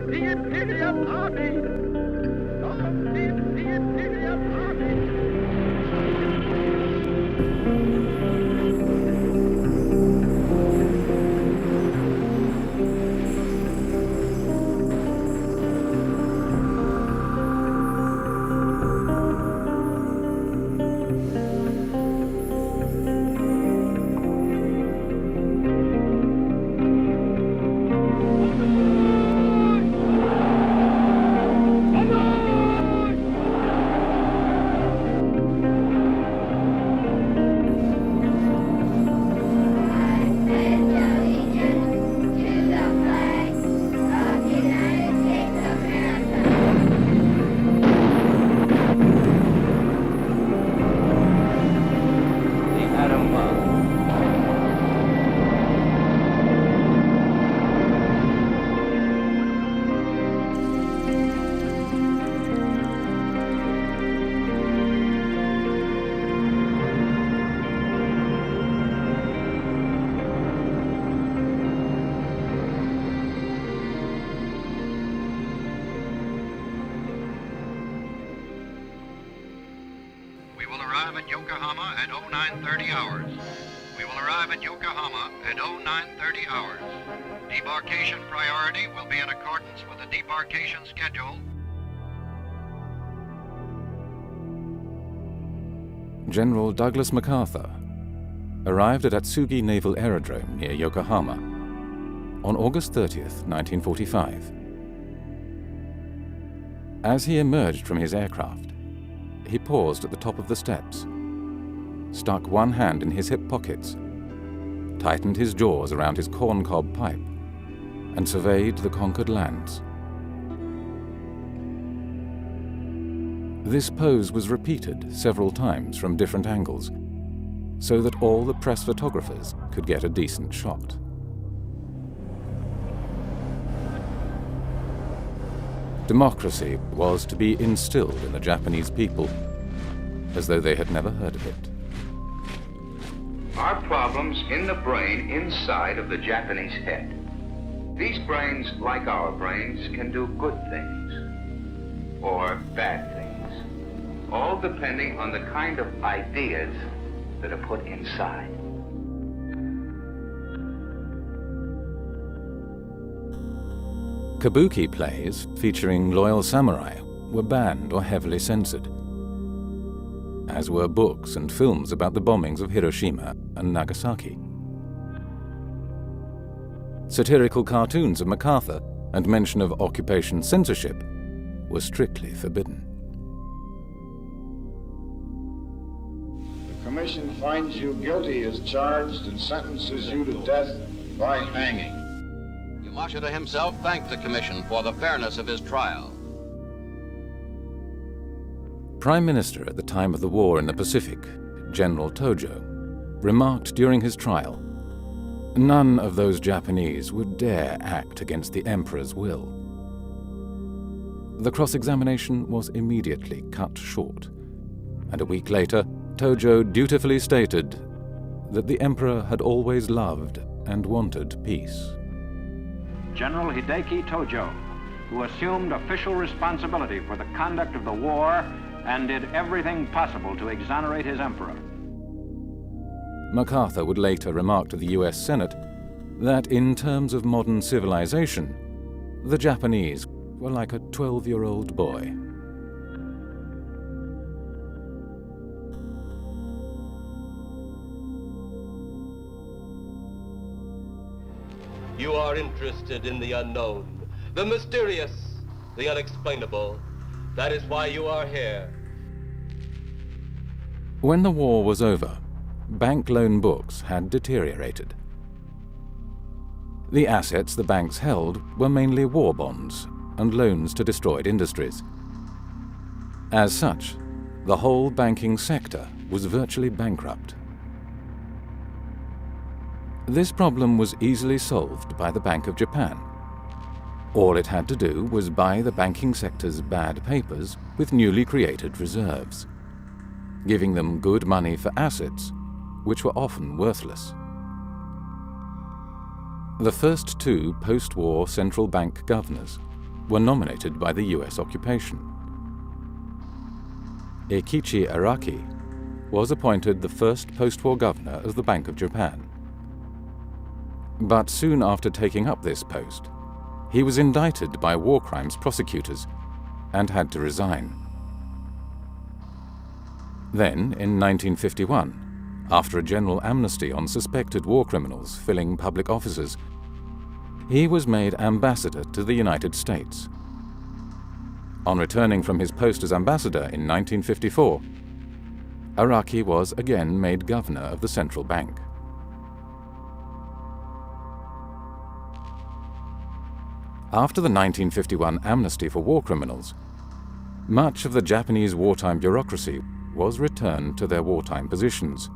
the Imperial Army! Long live the Imperial Army! At Yokohama at 0930 hours. We will arrive at Yokohama at 0930 hours. Debarkation priority will be in accordance with the debarkation schedule. General Douglas MacArthur arrived at Atsugi Naval Aerodrome near Yokohama on August 30th, 1945. As he emerged from his aircraft, he paused at the top of the steps, stuck one hand in his hip pockets, tightened his jaws around his corncob pipe, and surveyed the conquered lands. This pose was repeated several times from different angles, so that all the press photographers could get a decent shot. Democracy was to be instilled in the Japanese people, as though they had never heard of it. Are problems in the brain inside of the Japanese head. These brains, like our brains, can do good things or bad things, all depending on the kind of ideas that are put inside. Kabuki plays featuring loyal samurai were banned or heavily censored, as were books and films about the bombings of Hiroshima and Nagasaki. Satirical cartoons of MacArthur and mention of occupation censorship were strictly forbidden. The Commission finds you guilty as charged and sentences you to death by hanging. Yamashita himself thanked the Commission for the fairness of his trial. Prime Minister at the time of the war in the Pacific, General Tojo, remarked during his trial, "None of those Japanese would dare act against the Emperor's will." The cross-examination was immediately cut short, and a week later, Tojo dutifully stated that the Emperor had always loved and wanted peace. General Hideki Tojo, who assumed official responsibility for the conduct of the war and did everything possible to exonerate his emperor. MacArthur would later remark to the US Senate that in terms of modern civilization, the Japanese were like a 12-year-old boy. You are interested in the unknown, the mysterious, the unexplainable. That is why you are here. When the war was over, bank loan books had deteriorated. The assets the banks held were mainly war bonds and loans to destroyed industries. As such, the whole banking sector was virtually bankrupt. This problem was easily solved by the Bank of Japan. All it had to do was buy the banking sector's bad papers with newly created reserves, giving them good money for assets, which were often worthless. The first two post-war central bank governors were nominated by the US occupation. Eikichi Araki was appointed the first post-war governor of the Bank of Japan. But soon after taking up this post, he was indicted by war crimes prosecutors and had to resign. Then, in 1951, after a general amnesty on suspected war criminals filling public offices, he was made ambassador to the United States. On returning from his post as ambassador in 1954, Araki was again made governor of the central bank. After the 1951 amnesty for war criminals, much of the Japanese wartime bureaucracy was returned to their wartime positions.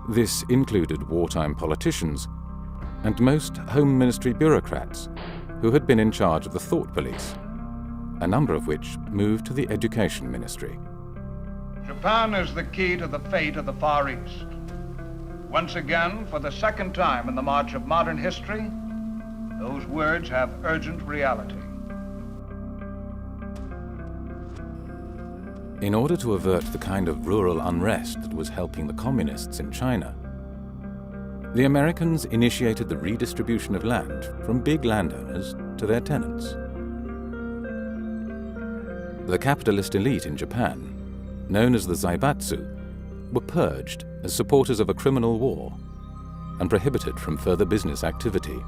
This included wartime politicians and most Home Ministry bureaucrats who had been in charge of the thought police, a number of which moved to the Education Ministry. Japan is the key to the fate of the Far East. Once again, for the second time in the march of modern history, those words have urgent reality. In order to avert the kind of rural unrest that was helping the communists in China, the Americans initiated the redistribution of land from big landowners to their tenants. The capitalist elite in Japan, known as the Zaibatsu, were purged as supporters of a criminal war and prohibited from further business activity.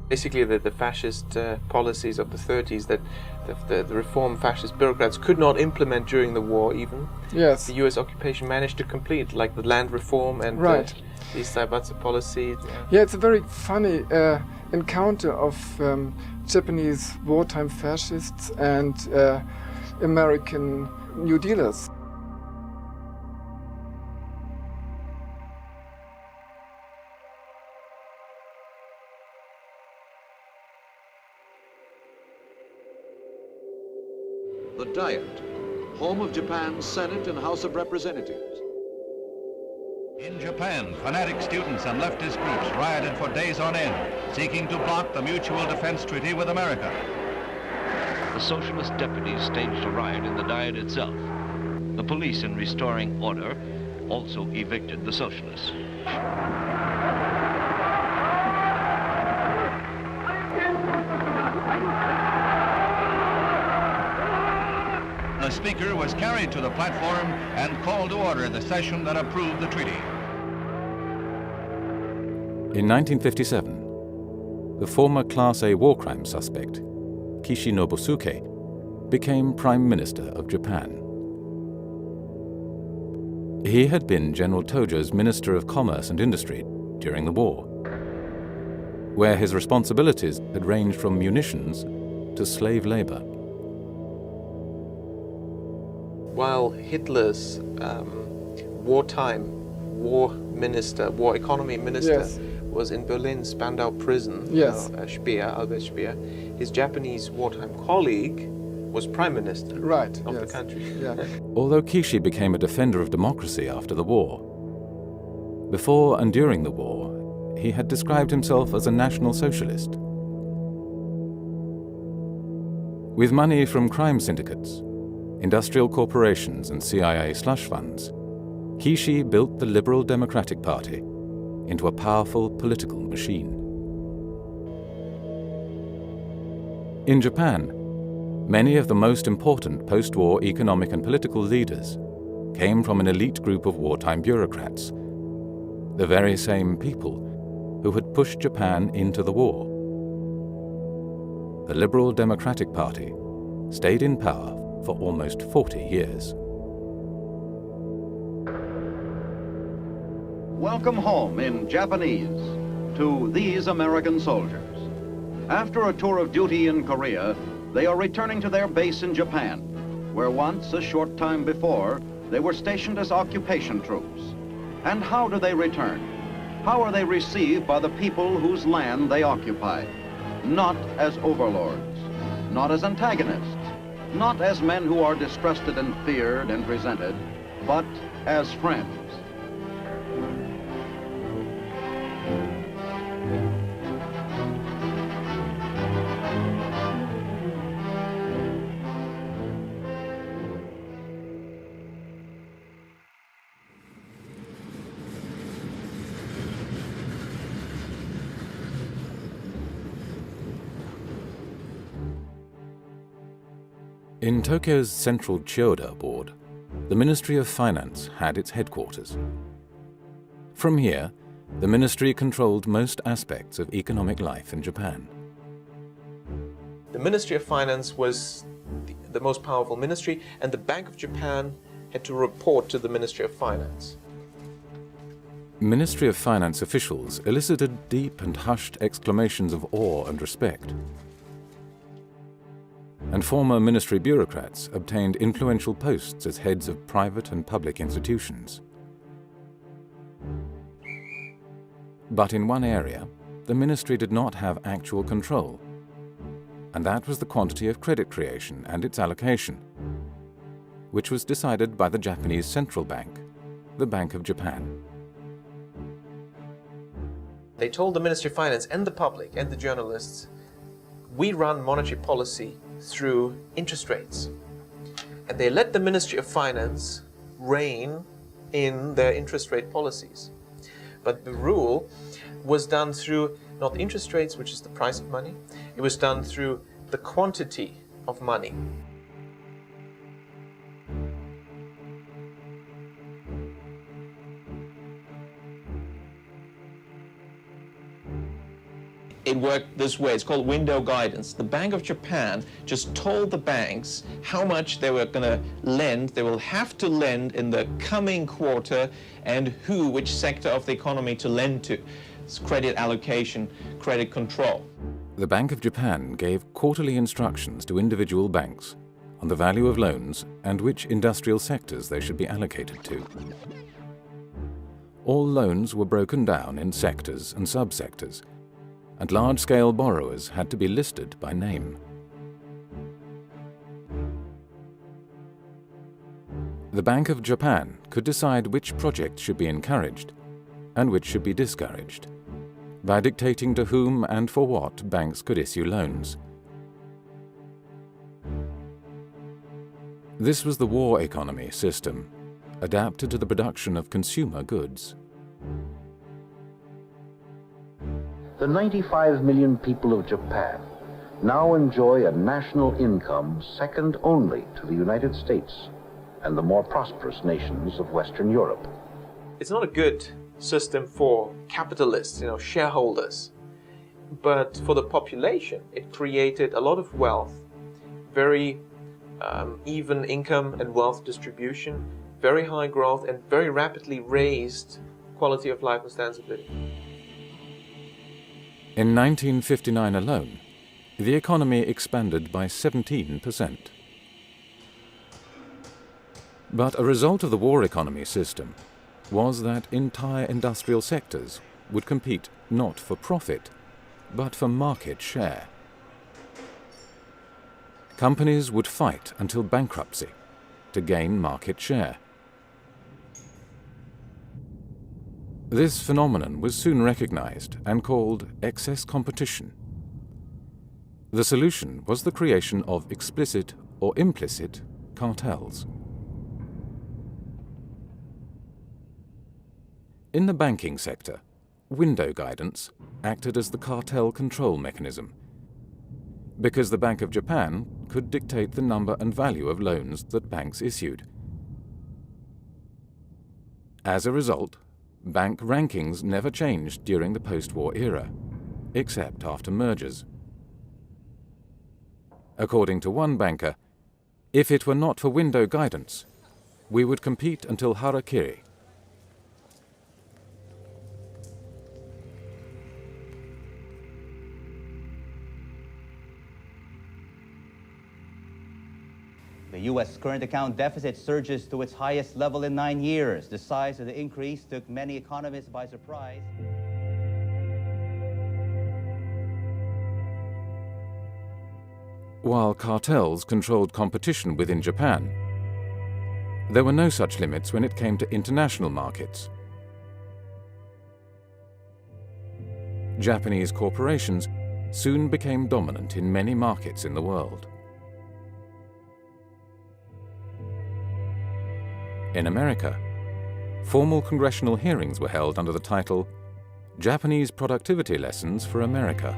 Basically, the fascist policies of the 30s that the reform fascist bureaucrats could not implement during the war even. Yes. The US occupation managed to complete, like the land reform and right. These Zaibatsu policies. Yeah, it's a very funny encounter of Japanese wartime fascists and American New Dealers. The Diet, home of Japan's Senate and House of Representatives. In Japan, fanatic students and leftist groups rioted for days on end, seeking to block the Mutual Defense Treaty with America. The socialist deputies staged a riot in the Diet itself. The police, in restoring order, also evicted the socialists. The speaker was carried to the platform and called to order the session that approved the treaty. In 1957, the former Class A war crime suspect, Kishi Nobusuke, became Prime Minister of Japan. He had been General Tojo's Minister of Commerce and Industry during the war, where his responsibilities had ranged from munitions to slave labor. While Hitler's war economy minister yes. was in Berlin's Spandau prison, yes. Albert Speer, his Japanese wartime colleague was prime minister right. of yes. the country. Yeah. Although Kishi became a defender of democracy after the war, before and during the war, he had described himself as a national socialist. With money from crime syndicates, industrial corporations and CIA slush funds, Kishi built the Liberal Democratic Party into a powerful political machine. In Japan, many of the most important post-war economic and political leaders came from an elite group of wartime bureaucrats, the very same people who had pushed Japan into the war. The Liberal Democratic Party stayed in power for almost 40 years. Welcome home in Japanese to these American soldiers. After a tour of duty in Korea, they are returning to their base in Japan, where once, a short time before, they were stationed as occupation troops. And how do they return? How are they received by the people whose land they occupy? Not as overlords, not as antagonists, not as men who are distrusted and feared and resented, but as friends. In Tokyo's central Chiyoda board, the Ministry of Finance had its headquarters. From here, the ministry controlled most aspects of economic life in Japan. The Ministry of Finance was the most powerful ministry, and the Bank of Japan had to report to the Ministry of Finance. Ministry of Finance officials elicited deep and hushed exclamations of awe and respect. And former ministry bureaucrats obtained influential posts as heads of private and public institutions. But in one area, the ministry did not have actual control, and that was the quantity of credit creation and its allocation, which was decided by the Japanese central bank, the Bank of Japan. They told the Ministry of Finance and the public and the journalists, we run monetary policy through interest rates. And they let the Ministry of Finance rein in their interest rate policies. But the rule was done through not interest rates, which is the price of money, it was done through the quantity of money. It worked this way. It's called window guidance. The Bank of Japan just told the banks how much they were going to lend, they will have to lend in the coming quarter, and which sector of the economy to lend to. It's credit allocation, credit control. The Bank of Japan gave quarterly instructions to individual banks on the value of loans and which industrial sectors they should be allocated to. All loans were broken down in sectors and subsectors, and large-scale borrowers had to be listed by name. The Bank of Japan could decide which projects should be encouraged and which should be discouraged by dictating to whom and for what banks could issue loans. This was the war economy system, adapted to the production of consumer goods. The 95 million people of Japan now enjoy a national income second only to the United States and the more prosperous nations of Western Europe. It's not a good system for capitalists, shareholders, but for the population, it created a lot of wealth, very even income and wealth distribution, very high growth, and very rapidly raised quality of life and standards of living. In 1959 alone, the economy expanded by 17%. But a result of the war economy system was that entire industrial sectors would compete not for profit, but for market share. Companies would fight until bankruptcy to gain market share. This phenomenon was soon recognized and called excess competition. The solution was the creation of explicit or implicit cartels. In the banking sector, window guidance acted as the cartel control mechanism, because the Bank of Japan could dictate the number and value of loans that banks issued. As a result, bank rankings never changed during the post-war era, except after mergers. According to one banker, if it were not for window guidance, we would compete until harakiri. The U.S. current account deficit surges to its highest level in 9 years. The size of the increase took many economists by surprise. While cartels controlled competition within Japan, there were no such limits when it came to international markets. Japanese corporations soon became dominant in many markets in the world. In America, formal congressional hearings were held under the title Japanese Productivity Lessons for America.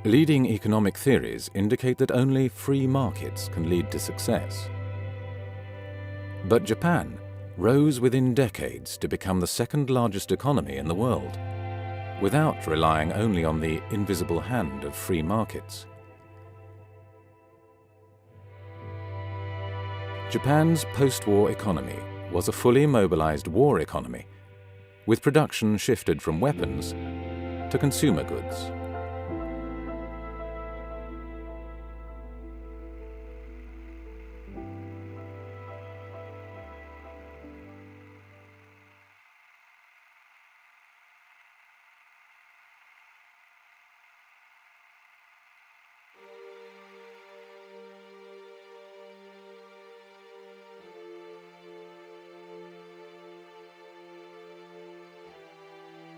Leading economic theories indicate that only free markets can lead to success. But Japan rose within decades to become the second largest economy in the world, without relying only on the invisible hand of free markets. Japan's post-war economy was a fully mobilized war economy, with production shifted from weapons to consumer goods.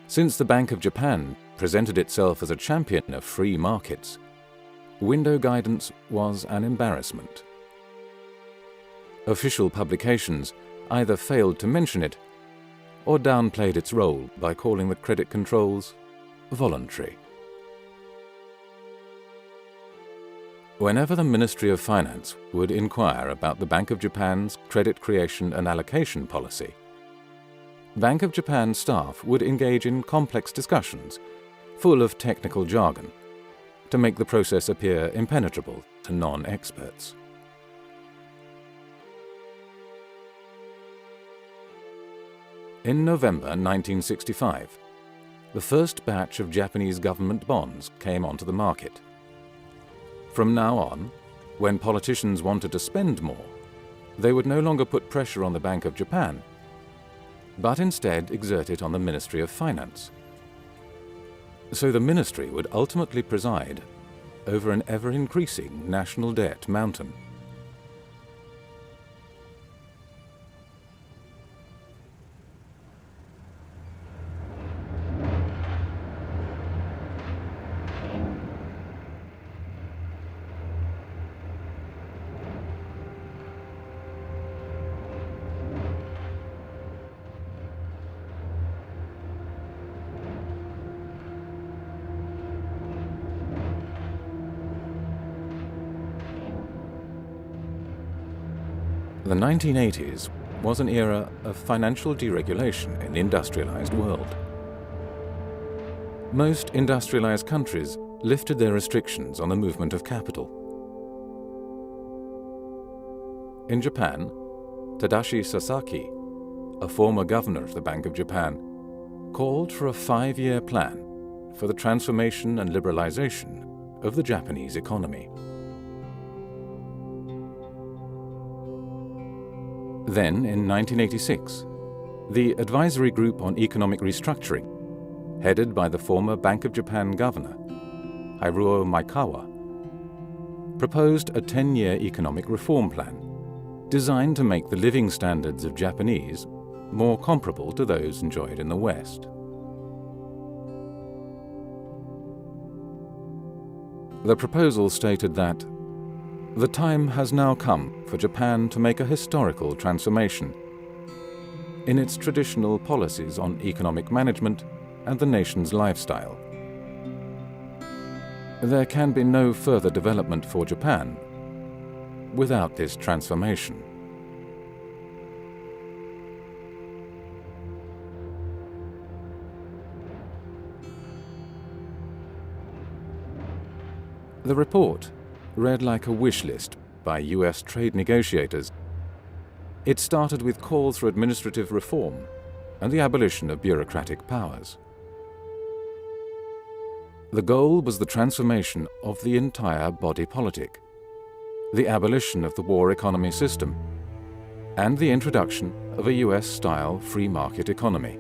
Since the Bank of Japan presented itself as a champion of free markets, window guidance was an embarrassment. Official publications either failed to mention it or downplayed its role by calling the credit controls voluntary. Whenever the Ministry of Finance would inquire about the Bank of Japan's credit creation and allocation policy, Bank of Japan staff would engage in complex discussions, full of technical jargon, to make the process appear impenetrable to non-experts. In November 1965, the first batch of Japanese government bonds came onto the market. From now on, when politicians wanted to spend more, they would no longer put pressure on the Bank of Japan, but instead exert it on the Ministry of Finance. So the ministry would ultimately preside over an ever-increasing national debt mountain. The 1980s was an era of financial deregulation in the industrialized world. Most industrialized countries lifted their restrictions on the movement of capital. In Japan, Tadashi Sasaki, a former governor of the Bank of Japan, called for a 5-year plan for the transformation and liberalization of the Japanese economy. Then, in 1986, the Advisory Group on Economic Restructuring, headed by the former Bank of Japan governor, Haruo Maekawa, proposed a 10-year economic reform plan designed to make the living standards of Japanese more comparable to those enjoyed in the West. The proposal stated that the time has now come for Japan to make a historical transformation in its traditional policies on economic management and the nation's lifestyle. There can be no further development for Japan without this transformation. The report read like a wish list by US trade negotiators. It started with calls for administrative reform and the abolition of bureaucratic powers. The goal was the transformation of the entire body politic, the abolition of the war economy system, and the introduction of a US-style free market economy.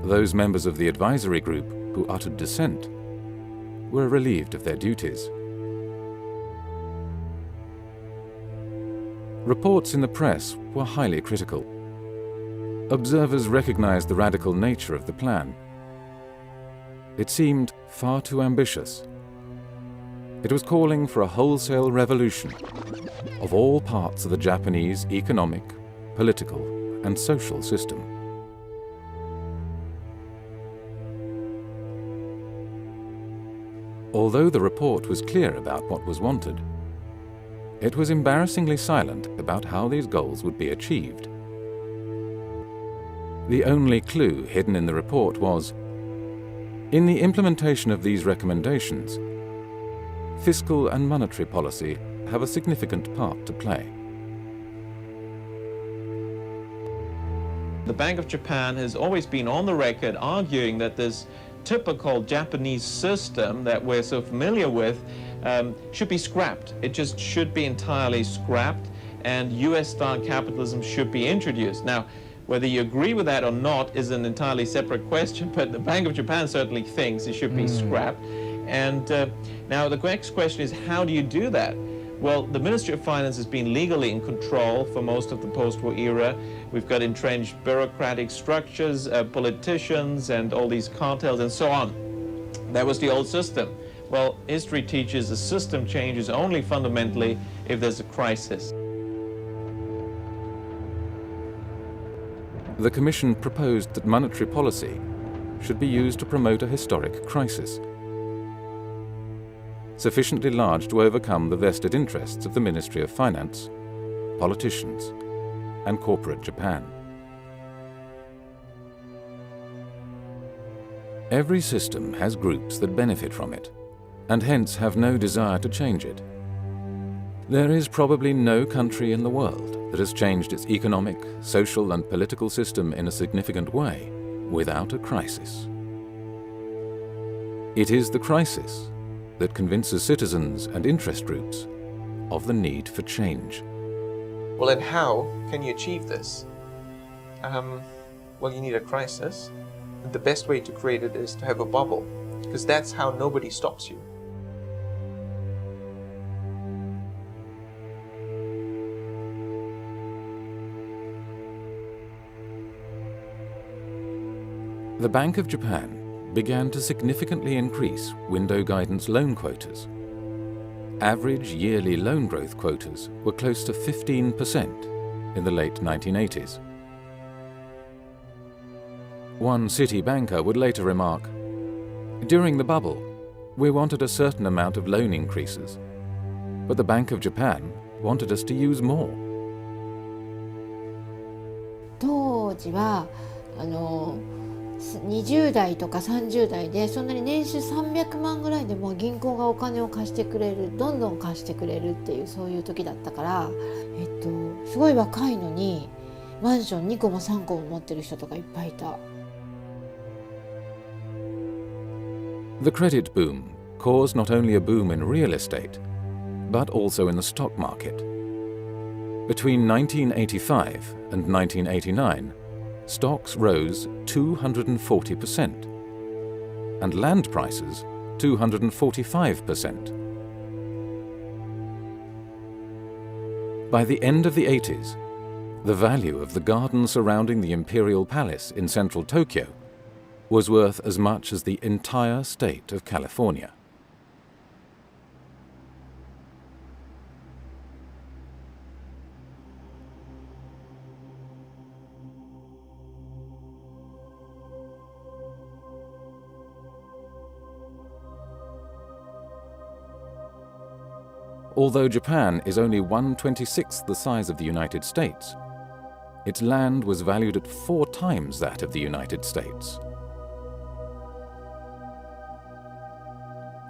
Those members of the advisory group who uttered dissent were relieved of their duties. Reports in the press were highly critical. Observers recognized the radical nature of the plan. It seemed far too ambitious. It was calling for a wholesale revolution of all parts of the Japanese economic, political, and social system. Although the report was clear about what was wanted, it was embarrassingly silent about how these goals would be achieved. The only clue hidden in the report was, in the implementation of these recommendations, fiscal and monetary policy have a significant part to play. The Bank of Japan has always been on the record arguing that this typical Japanese system that we're so familiar with should be scrapped. It just should be entirely scrapped, and US-style capitalism should be introduced. Now, whether you agree with that or not is an entirely separate question, but the Bank of Japan certainly thinks it should be scrapped. And now the next question is, how do you do that? Well, the Ministry of Finance has been legally in control for most of the post-war era. We've got entrenched bureaucratic structures, politicians, and all these cartels and so on. That was the old system. Well, history teaches a system changes only fundamentally if there's a crisis. The Commission proposed that monetary policy should be used to promote a historic crisis, sufficiently large to overcome the vested interests of the Ministry of Finance, politicians, and corporate Japan. Every system has groups that benefit from it, and hence have no desire to change it. There is probably no country in the world that has changed its economic, social, and political system in a significant way without a crisis. It is the crisis that convinces citizens and interest groups of the need for change. Well, and how can you achieve this? Well, you need a crisis. And the best way to create it is to have a bubble, because that's how nobody stops you. The Bank of Japan began to significantly increase window guidance loan quotas. Average yearly loan growth quotas were close to 15% in the late 1980s. One city banker would later remark, "During the bubble, we wanted a certain amount of loan increases, but the Bank of Japan wanted us to use more." 当時は20代とか30代でそんなに年収300万ぐらいでも銀行がお金を貸してくれる、どんどん貸してくれるっていうそういう時だったから、すごい若いのにマンション2個も3個も持ってる人とかいっぱいいた。The credit boom caused not only a boom in real estate, but also in the stock market. Between 1985 and 1989, stocks rose 240%, and land prices 245%. By the end of the 80s, the value of the garden surrounding the Imperial Palace in central Tokyo was worth as much as the entire state of California. Although Japan is only 1/26th the size of the United States, its land was valued at 4 times that of the United States.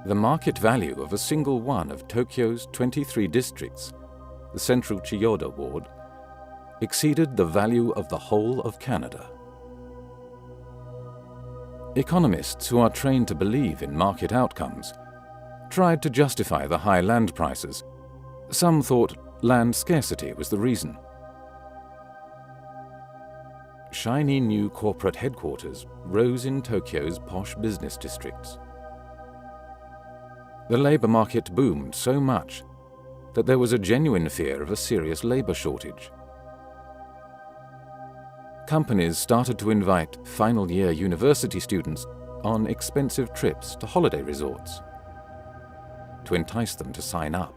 The market value of a single one of Tokyo's 23 districts, the central Chiyoda ward, exceeded the value of the whole of Canada. Economists who are trained to believe in market outcomes tried to justify the high land prices. Some thought land scarcity was the reason. Shiny new corporate headquarters rose in Tokyo's posh business districts. The labor market boomed so much that there was a genuine fear of a serious labor shortage. Companies started to invite final-year university students on expensive trips to holiday resorts to entice them to sign up.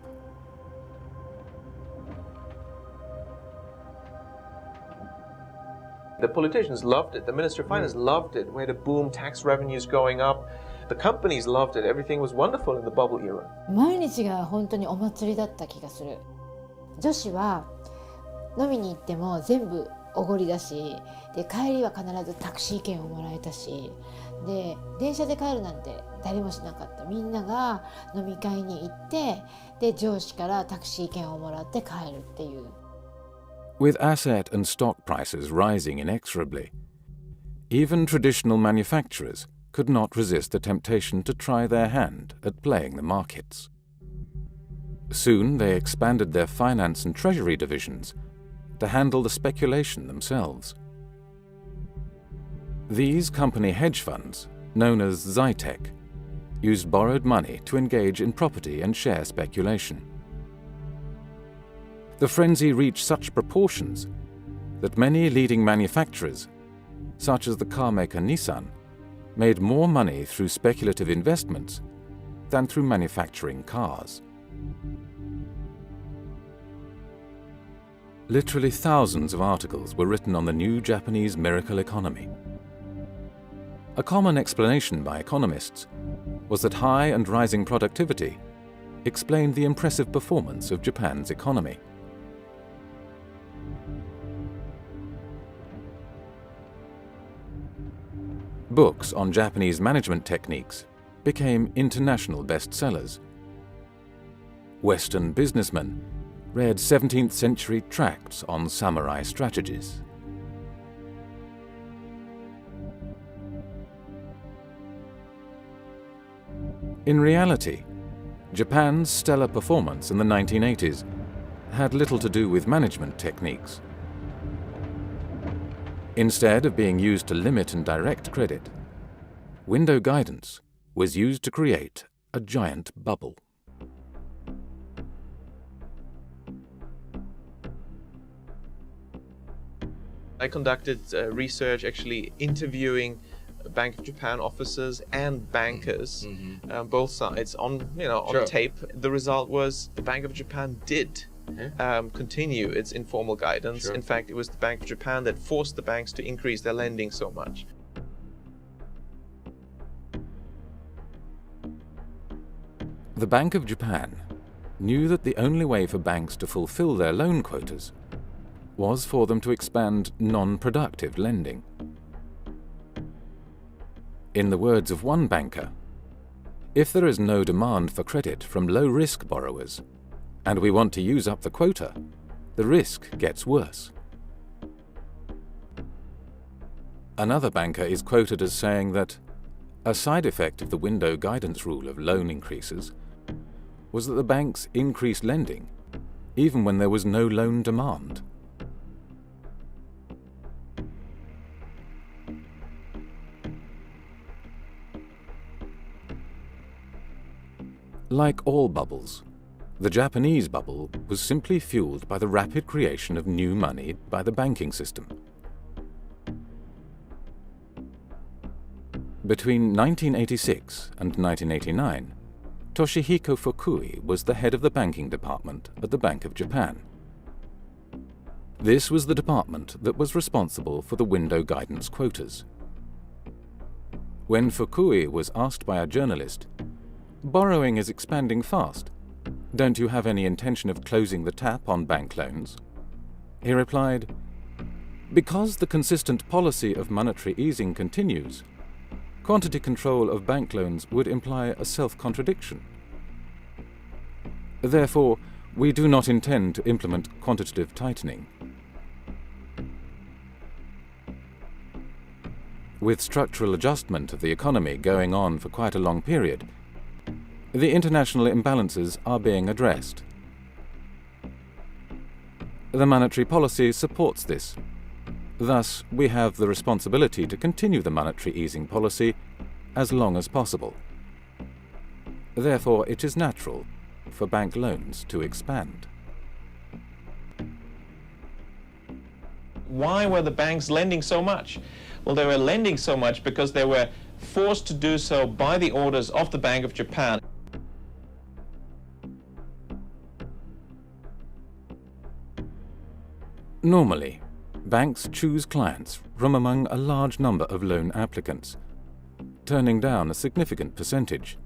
The politicians loved it. The Minister of Finance loved it. We had a boom, tax revenues going up. The companies loved it. Everything was wonderful in the bubble era. 毎日が本当にお祭りだった気がする。女子は飲みに行っても全部おごりだし、で帰りは必ずタクシー券をもらえたし、で電車で帰るなんて誰もしなかった。みんなが飲み会に行って、で上司からタクシー券をもらって帰るっていう。With asset and stock prices rising inexorably, even traditional manufacturers could not resist the temptation to try their hand at playing the markets. Soon they expanded their finance and treasury divisions to handle the speculation themselves. These company hedge funds, known as Zytec, used borrowed money to engage in property and share speculation. The frenzy reached such proportions that many leading manufacturers, such as the car maker Nissan, made more money through speculative investments than through manufacturing cars. Literally thousands of articles were written on the new Japanese miracle economy. A common explanation by economists was that high and rising productivity explained the impressive performance of Japan's economy. Books on Japanese management techniques became international bestsellers. Western businessmen read 17th century tracts on samurai strategies. In reality, Japan's stellar performance in the 1980s had little to do with management techniques. Instead of being used to limit and direct credit, window guidance was used to create a giant bubble. I conducted research actually interviewing Bank of Japan officers and bankers, both sides, on tape. The result was the Bank of Japan did continue its informal guidance. In fact, it was the Bank of Japan that forced the banks to increase their lending so much. The Bank of Japan knew that the only way for banks to fulfill their loan quotas was for them to expand non-productive lending. In the words of one banker, if there is no demand for credit from low-risk borrowers, and we want to use up the quota, the risk gets worse. Another banker is quoted as saying that a side effect of the window guidance rule of loan increases was that the banks increased lending even when there was no loan demand. Like all bubbles, the Japanese bubble was simply fueled by the rapid creation of new money by the banking system. Between 1986 and 1989, Toshihiko Fukui was the head of the banking department at the Bank of Japan. This was the department that was responsible for the window guidance quotas. When Fukui was asked by a journalist, "Borrowing is expanding fast. Don't you have any intention of closing the tap on bank loans?" He replied, "Because the consistent policy of monetary easing continues, quantity control of bank loans would imply a self-contradiction. Therefore, we do not intend to implement quantitative tightening." With structural adjustment of the economy going on for quite a long period, the international imbalances are being addressed. The monetary policy supports this. Thus, we have the responsibility to continue the monetary easing policy as long as possible. Therefore, it is natural for bank loans to expand. Why were the banks lending so much? Well, they were lending so much because they were forced to do so by the orders of the Bank of Japan. Normally, banks choose clients from among a large number of loan applicants. turning down a significant percentage.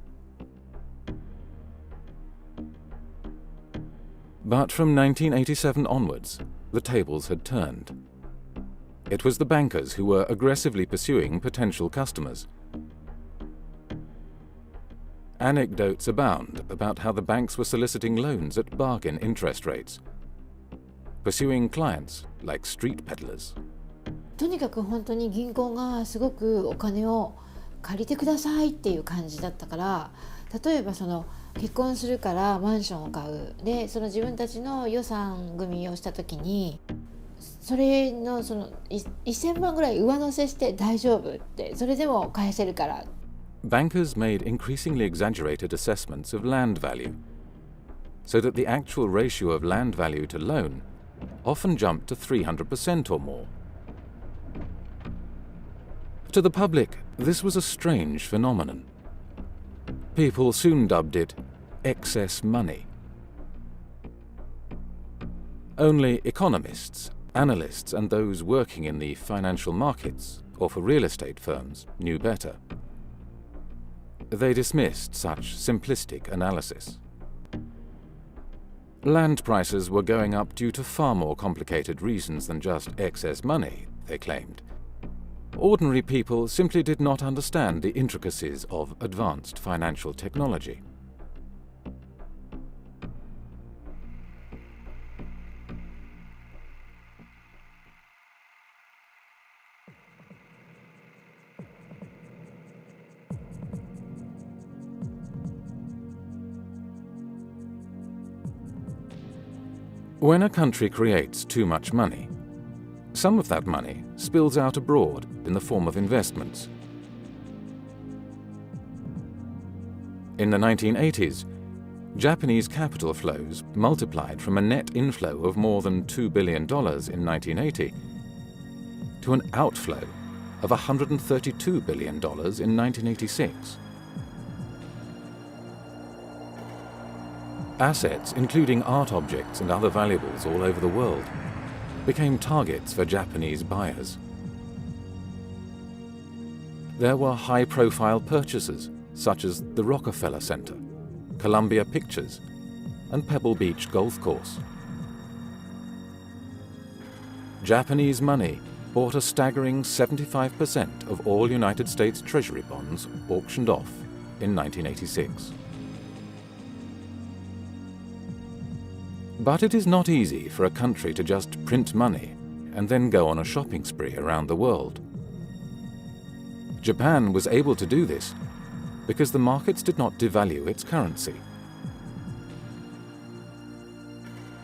But from 1987 onwards, the tables had turned. It was the bankers who were aggressively pursuing potential customers. Anecdotes abound about how the banks were soliciting loans at bargain interest rates, pursuing clients like street peddlers. とにかく本当に銀行がすごくお金を借りてくださいっていう感じだったから、例えばその結婚するからマンションを買うで、その自分たちの予算組みをした時にそれのその1000万ぐらい上乗せして大丈夫って、それでも返せるから。 Bankers made increasingly exaggerated assessments of land value, so that the actual ratio of land value to loan often jumped to 300% or more. To the public, this was a strange phenomenon. People soon dubbed it excess money. Only economists, analysts, and those working in the financial markets or for real estate firms knew better. They dismissed such simplistic analysis. Land prices were going up due to far more complicated reasons than just excess money, they claimed. Ordinary people simply did not understand the intricacies of advanced financial technology. When a country creates too much money, some of that money spills out abroad in the form of investments. In the 1980s, Japanese capital flows multiplied from a net inflow of more than $2 billion in 1980 to an outflow of $132 billion in 1986. Assets, including art objects and other valuables all over the world, became targets for Japanese buyers. There were high-profile purchases, such as the Rockefeller Center, Columbia Pictures, and Pebble Beach Golf Course. Japanese money bought a staggering 75% of all United States Treasury bonds auctioned off in 1986. But it is not easy for a country to just print money and then go on a shopping spree around the world. Japan was able to do this because the markets did not devalue its currency.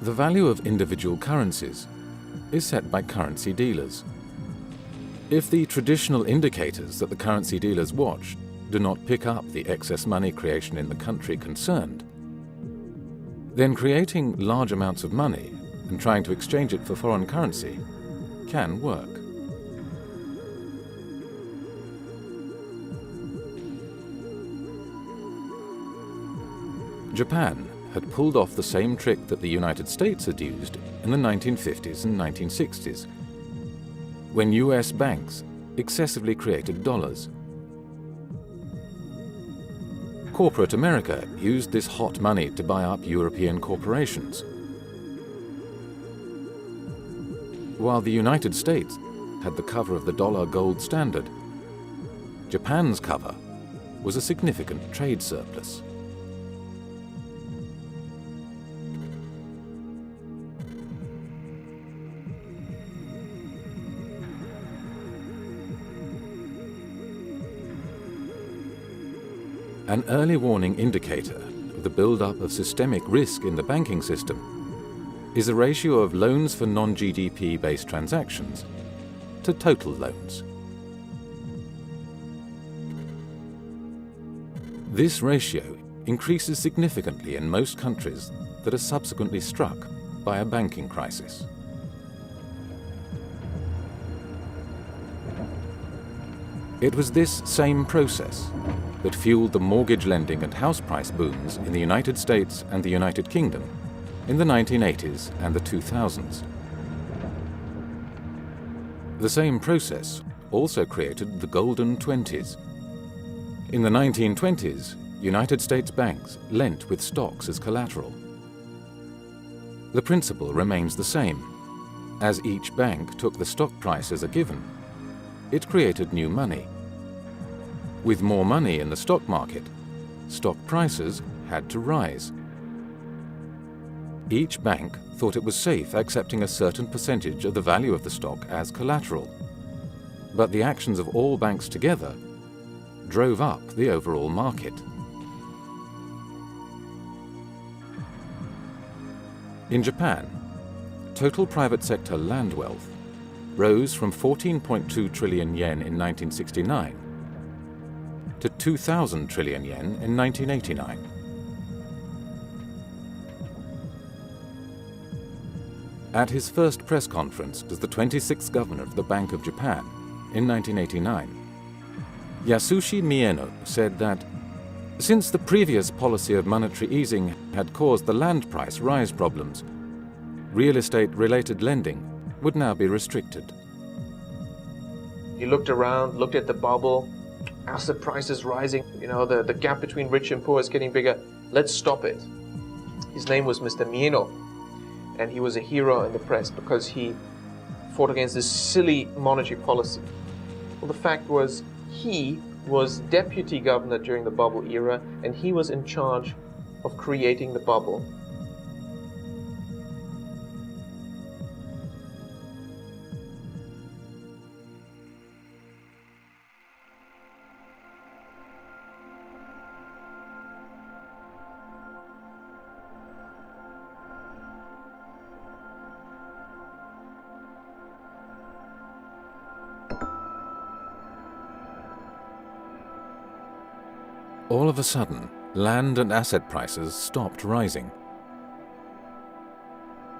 The value of individual currencies is set by currency dealers. If the traditional indicators that the currency dealers watch do not pick up the excess money creation in the country concerned, then creating large amounts of money and trying to exchange it for foreign currency can work. Japan had pulled off the same trick that the United States had used in the 1950s and 1960s, when US banks excessively created dollars. Corporate America used this hot money to buy up European corporations, while the United States had the cover of the dollar gold standard. Japan's cover was a significant trade surplus. An early warning indicator of the build-up of systemic risk in the banking system is the ratio of loans for non-GDP based transactions to total loans. This ratio increases significantly in most countries that are subsequently struck by a banking crisis. It was this same process that fueled the mortgage lending and house price booms in the United States and the United Kingdom in the 1980s and the 2000s. The same process also created the Golden 20s, In the 1920s, United States banks lent with stocks as collateral. The principle remains the same. As each bank took the stock price as a given, it created new money. With more money in the stock market, stock prices had to rise. Each bank thought it was safe accepting a certain percentage of the value of the stock as collateral. But the actions of all banks together drove up the overall market. In Japan, total private sector land wealth rose from 14.2 trillion yen in 1969 to 2,000 trillion yen in 1989. At his first press conference as the 26th governor of the Bank of Japan in 1989, Yasushi Mieno said that since the previous policy of monetary easing had caused the land price rise problems, real estate-related lending would now be restricted. He looked around, looked at the bubble, asset prices rising, the gap between rich and poor is getting bigger. Let's stop it. His name was Mr. Mieno, and he was a hero in the press because he fought against this silly monetary policy. Well, the fact was, he was deputy governor during the bubble era, and he was in charge of creating the bubble. All of a sudden, land and asset prices stopped rising.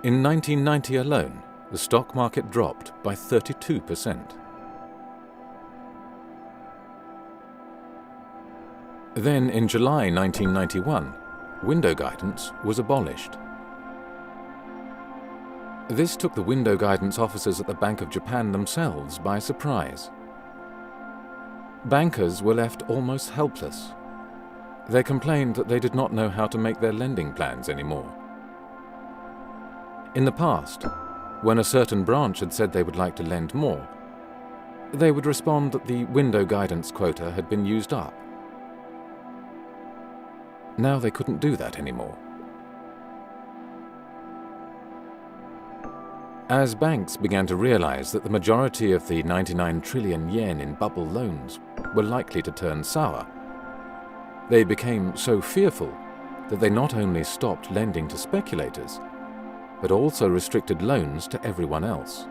In 1990 alone, the stock market dropped by 32%. Then, in July 1991, window guidance was abolished. This took the window guidance officers at the Bank of Japan themselves by surprise. Bankers were left almost helpless. They complained that they did not know how to make their lending plans anymore. In the past, when a certain branch had said they would like to lend more, they would respond that the window guidance quota had been used up. Now they couldn't do that anymore. As banks began to realize that the majority of the 99 trillion yen in bubble loans were likely to turn sour, they became so fearful that they not only stopped lending to speculators, but also restricted loans to everyone else.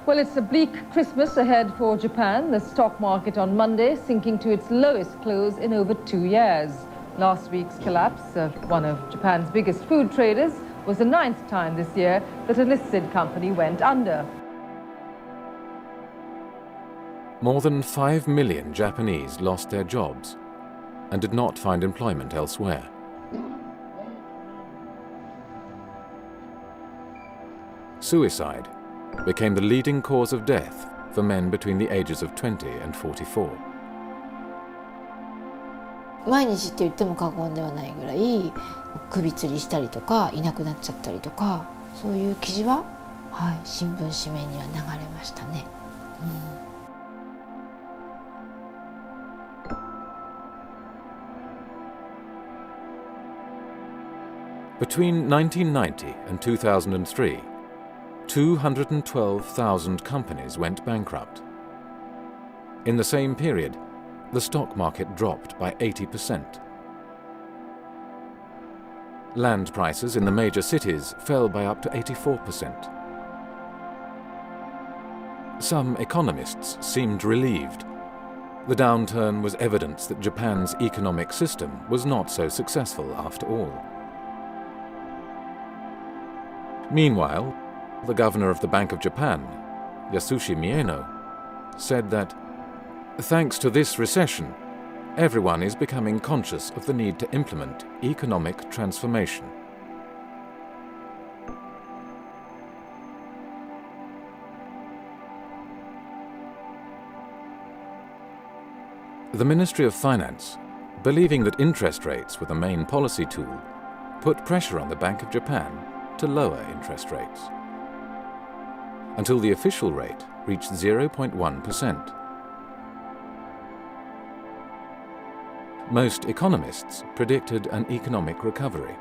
Well, it's a bleak Christmas ahead for Japan. The stock market on Monday sinking to its lowest close in over 2 years. Last week's collapse of one of Japan's biggest food traders was the 9th time this year that a listed company went under. More than 5 million Japanese lost their jobs and did not find employment elsewhere. Suicide became the leading cause of death for men between the ages of 20 and 44. 毎日って言っても過言ではないぐらい首吊りしたりとかいなくなっちゃったりとか、そういう記事は、新聞紙面には流れましたね。Between 1990 and 2003, 212,000 companies went bankrupt. In the same period, the stock market dropped by 80%. Land prices in the major cities fell by up to 84%. Some economists seemed relieved. The downturn was evidence that Japan's economic system was not so successful after all. Meanwhile, the governor of the Bank of Japan, Yasushi Mieno, said that, thanks to this recession, everyone is becoming conscious of the need to implement economic transformation. The Ministry of Finance, believing that interest rates were the main policy tool, put pressure on the Bank of Japan to lower interest rates, until the official rate reached 0.1%. Most economists predicted an economic recovery.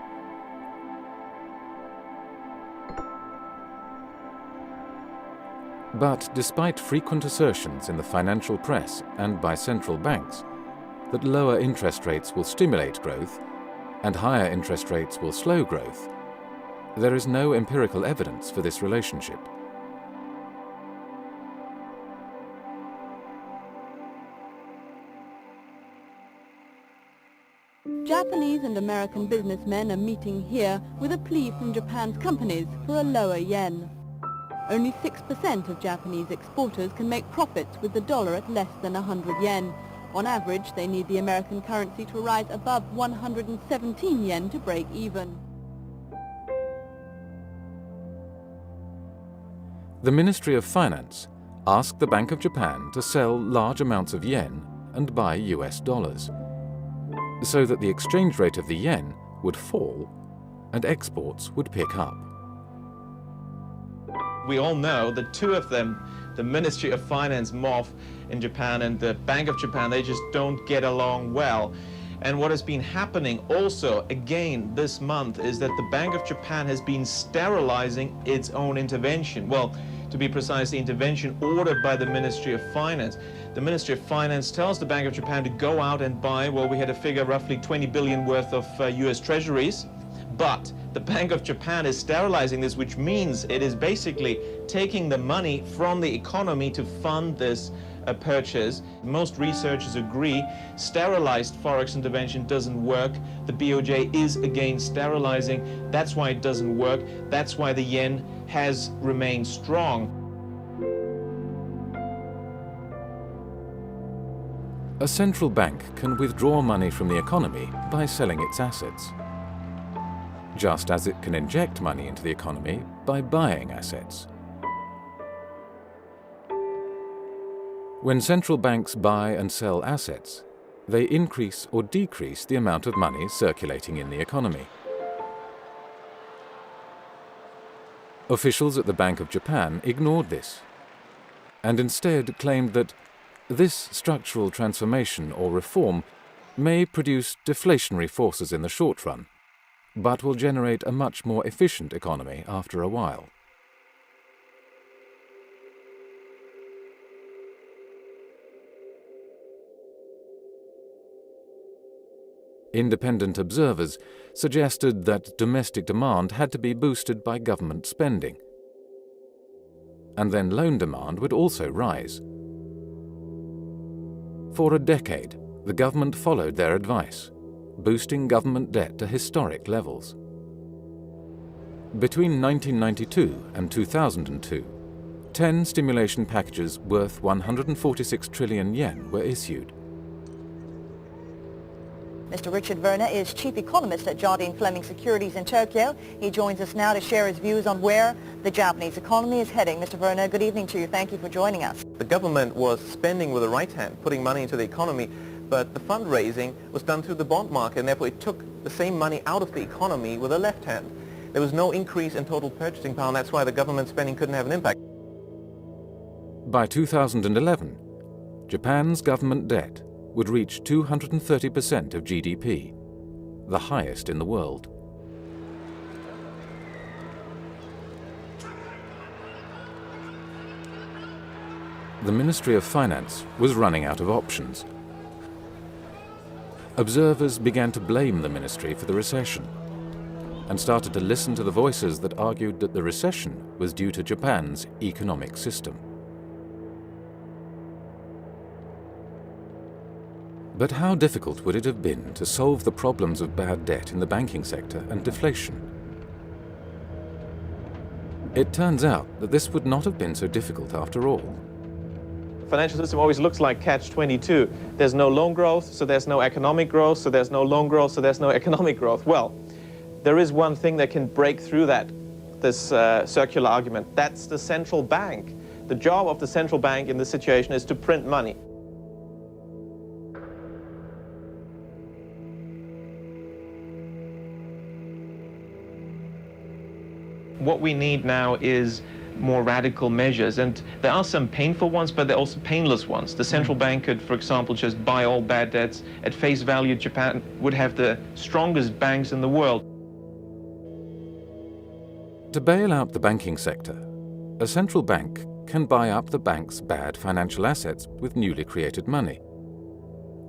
But despite frequent assertions in the financial press and by central banks that lower interest rates will stimulate growth and higher interest rates will slow growth, there is no empirical evidence for this relationship. Japanese and American businessmen are meeting here with a plea from Japan's companies for a lower yen. Only 6% of Japanese exporters can make profits with the dollar at less than 100 yen. On average, they need the American currency to rise above 117 yen to break even. The Ministry of Finance asked the Bank of Japan to sell large amounts of yen and buy US dollars, so that the exchange rate of the yen would fall and exports would pick up. We all know the two of them, the Ministry of Finance, MOF in Japan, and the Bank of Japan, they just don't get along well. And what has been happening also, again, this month, is that the Bank of Japan has been sterilizing its own intervention. Well, to be precise, the intervention ordered by the Ministry of Finance. The Ministry of Finance tells the Bank of Japan to go out and buy, well, we had a figure roughly 20 billion worth of US treasuries, but the Bank of Japan is sterilizing this, which means it is basically taking the money from the economy to fund this purchase. Most researchers agree sterilized forex intervention doesn't work. The BOJ is again sterilizing. That's why it doesn't work. That's why the yen has remained strong. A central bank can withdraw money from the economy by selling its assets, just as it can inject money into the economy by buying assets. When central banks buy and sell assets, they increase or decrease the amount of money circulating in the economy. Officials at the Bank of Japan ignored this and instead claimed that this structural transformation or reform may produce deflationary forces in the short run, but will generate a much more efficient economy after a while. Independent observers suggested that domestic demand had to be boosted by government spending, and then loan demand would also rise. For a decade, the government followed their advice, boosting government debt to historic levels. Between 1992 and 2002, 10 stimulation packages worth 146 trillion yen were issued. Mr. Richard Werner is chief economist at Jardine Fleming Securities in Tokyo. He joins us now to share his views on where the Japanese economy is heading. Mr. Werner, good evening to you. Thank you for joining us. The government was spending with the right hand, putting money into the economy, but the fundraising was done through the bond market, and therefore it took the same money out of the economy with the left hand. There was no increase in total purchasing power, and that's why the government spending couldn't have an impact. By 2011, Japan's government debt would reach 230% of GDP, the highest in the world. The Ministry of Finance was running out of options. Observers began to blame the ministry for the recession and started to listen to the voices that argued that the recession was due to Japan's economic system. But how difficult would it have been to solve the problems of bad debt in the banking sector and deflation? It turns out that this would not have been so difficult after all. The financial system always looks like catch-22. There's no loan growth, so there's no economic growth, so there's no loan growth, so there's no economic growth. Well, there is one thing that can break through this circular argument. That's the central bank. The job of the central bank in this situation is to print money. What we need now is more radical measures, and there are some painful ones, but there are also painless ones. The central bank could, for example, just buy all bad debts. At face value, Japan would have the strongest banks in the world. To bail out the banking sector, a central bank can buy up the bank's bad financial assets with newly created money,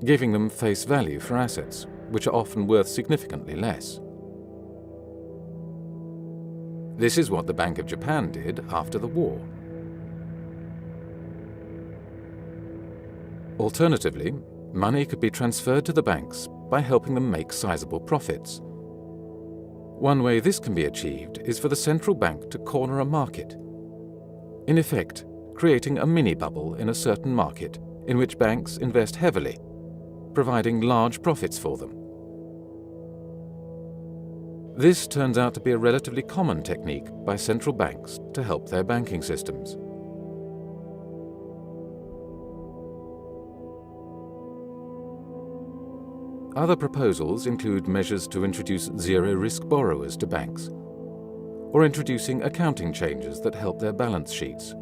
giving them face value for assets, which are often worth significantly less. This is what the Bank of Japan did after the war. Alternatively, money could be transferred to the banks by helping them make sizable profits. One way this can be achieved is for the central bank to corner a market, in effect, creating a mini-bubble in a certain market in which banks invest heavily, providing large profits for them. This turns out to be a relatively common technique by central banks to help their banking systems. Other proposals include measures to introduce zero-risk borrowers to banks, or introducing accounting changes that help their balance sheets.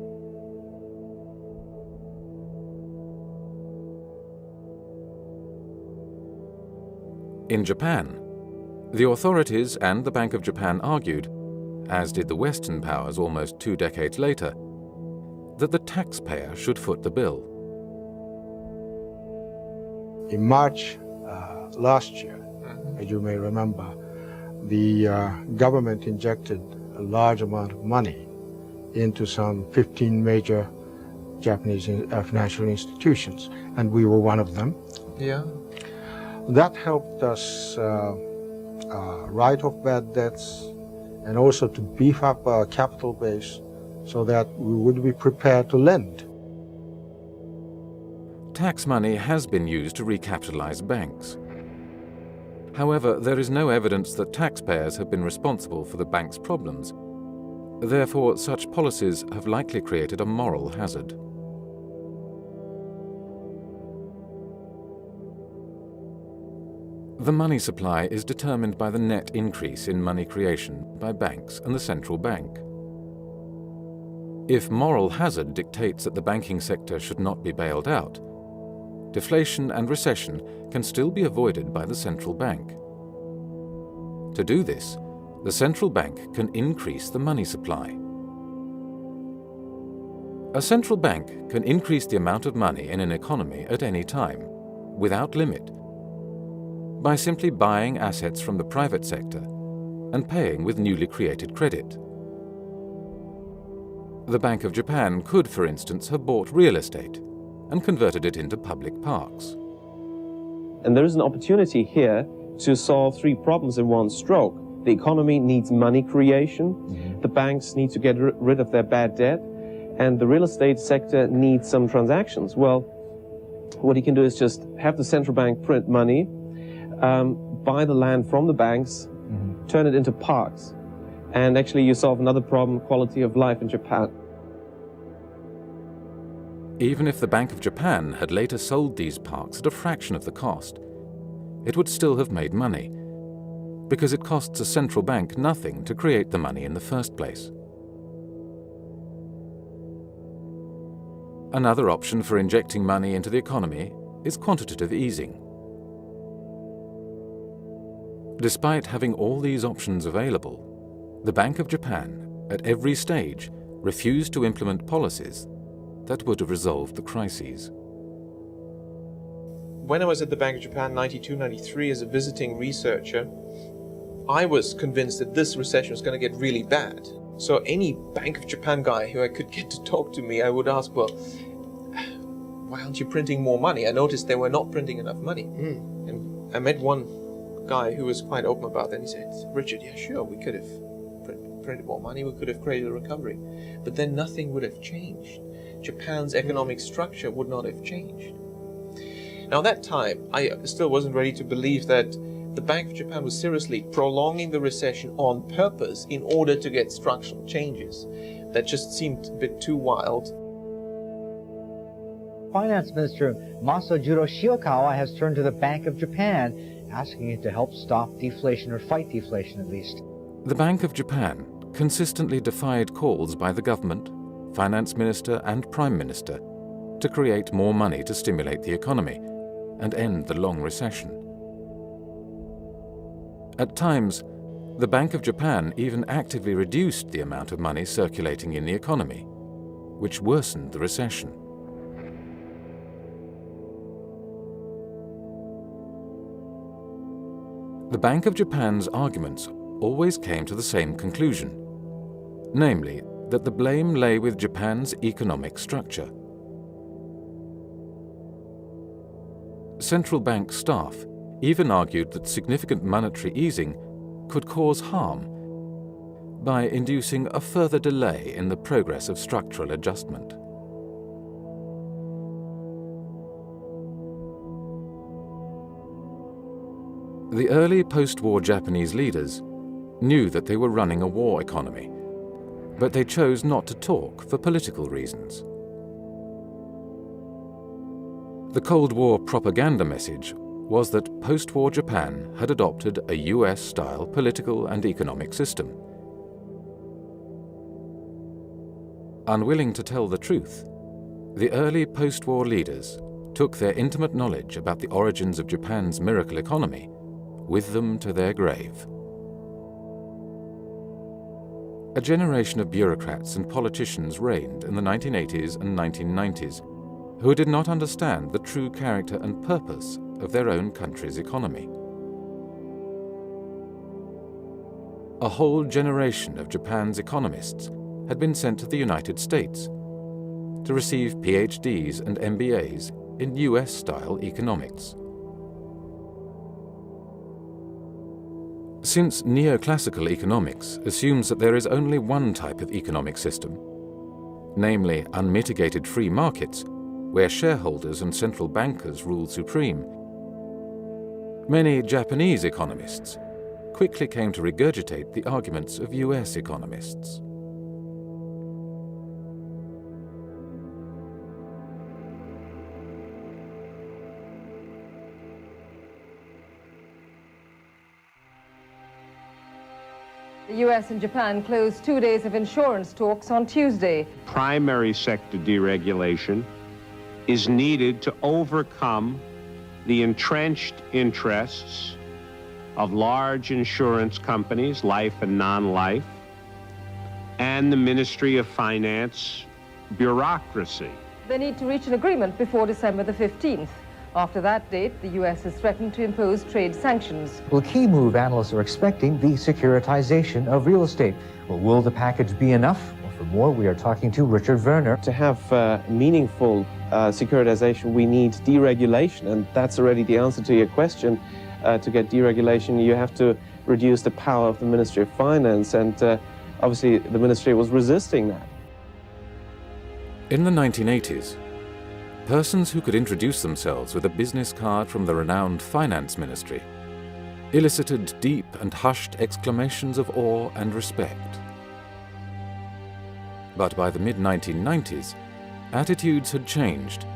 In Japan, the authorities and the Bank of Japan argued, as did the Western powers almost 2 decades later, that the taxpayer should foot the bill. In March last year, as you may remember, the government injected a large amount of money into some 15 major Japanese financial institutions, and we were one of them. Yeah. That helped us write off bad debts and also to beef up our capital base so that we would be prepared to lend. Tax money has been used to recapitalize banks. However, there is no evidence that taxpayers have been responsible for the bank's problems. Therefore, such policies have likely created a moral hazard. The money supply is determined by the net increase in money creation by banks and the central bank. If moral hazard dictates that the banking sector should not be bailed out, deflation and recession can still be avoided by the central bank. To do this, the central bank can increase the money supply. A central bank can increase the amount of money in an economy at any time, without limit, by simply buying assets from the private sector and paying with newly created credit. The Bank of Japan could, for instance, have bought real estate and converted it into public parks. And there is an opportunity here to solve 3 problems in one stroke. The economy needs money creation, the banks need to get rid of their bad debt, and the real estate sector needs some transactions. Well, what you can do is just have the central bank print money, buy the land from the banks, turn it into parks, and actually you solve another problem, quality of life in Japan. Even if the Bank of Japan had later sold these parks at a fraction of the cost, it would still have made money, because it costs a central bank nothing to create the money in the first place. Another option for injecting money into the economy is quantitative easing. Despite having all these options available, the Bank of Japan, at every stage, refused to implement policies that would have resolved the crises. When I was at the Bank of Japan 92-93 as a visiting researcher, I was convinced that this recession was going to get really bad. So any Bank of Japan guy who I could get to talk to me, I would ask, well, why aren't you printing more money? I noticed they were not printing enough money. And I met one guy who was quite open about that. He said, Richard, yeah, sure, we could have printed more money, we could have created a recovery. But then nothing would have changed. Japan's economic structure would not have changed. Now, at that time, I still wasn't ready to believe that the Bank of Japan was seriously prolonging the recession on purpose in order to get structural changes. That just seemed a bit too wild. Finance Minister Masajiro Shiokawa has turned to the Bank of Japan, asking it to help stop deflation or fight deflation at least. The Bank of Japan consistently defied calls by the government, finance minister and prime minister to create more money to stimulate the economy and end the long recession. At times, the Bank of Japan even actively reduced the amount of money circulating in the economy, which worsened the recession. The Bank of Japan's arguments always came to the same conclusion, namely that the blame lay with Japan's economic structure. Central bank staff even argued that significant monetary easing could cause harm by inducing a further delay in the progress of structural adjustment. The early post-war Japanese leaders knew that they were running a war economy, but they chose not to talk for political reasons. The Cold War propaganda message was that post-war Japan had adopted a US-style political and economic system. Unwilling to tell the truth, the early post-war leaders took their intimate knowledge about the origins of Japan's miracle economy with them to their grave. A generation of bureaucrats and politicians reigned in the 1980s and 1990s who did not understand the true character and purpose of their own country's economy. A whole generation of Japan's economists had been sent to the United States to receive PhDs and MBAs in US-style economics. Since neoclassical economics assumes that there is only one type of economic system, namely unmitigated free markets, where shareholders and central bankers rule supreme, many Japanese economists quickly came to regurgitate the arguments of US economists. The US and Japan closed 2 days of insurance talks on Tuesday. Primary sector deregulation is needed to overcome the entrenched interests of large insurance companies, life and non-life, and the Ministry of Finance bureaucracy. They need to reach an agreement before December the 15th. After that date, the US has threatened to impose trade sanctions. Well, a key move analysts are expecting, the securitization of real estate. Well, will the package be enough? Well, for more, we are talking to Richard Werner. To have meaningful securitization, we need deregulation, and that's already the answer to your question. To get deregulation, you have to reduce the power of the Ministry of Finance, and obviously the ministry was resisting that. In the 1980s, persons who could introduce themselves with a business card from the renowned finance ministry elicited deep and hushed exclamations of awe and respect. But by the mid-1990s, attitudes had changed.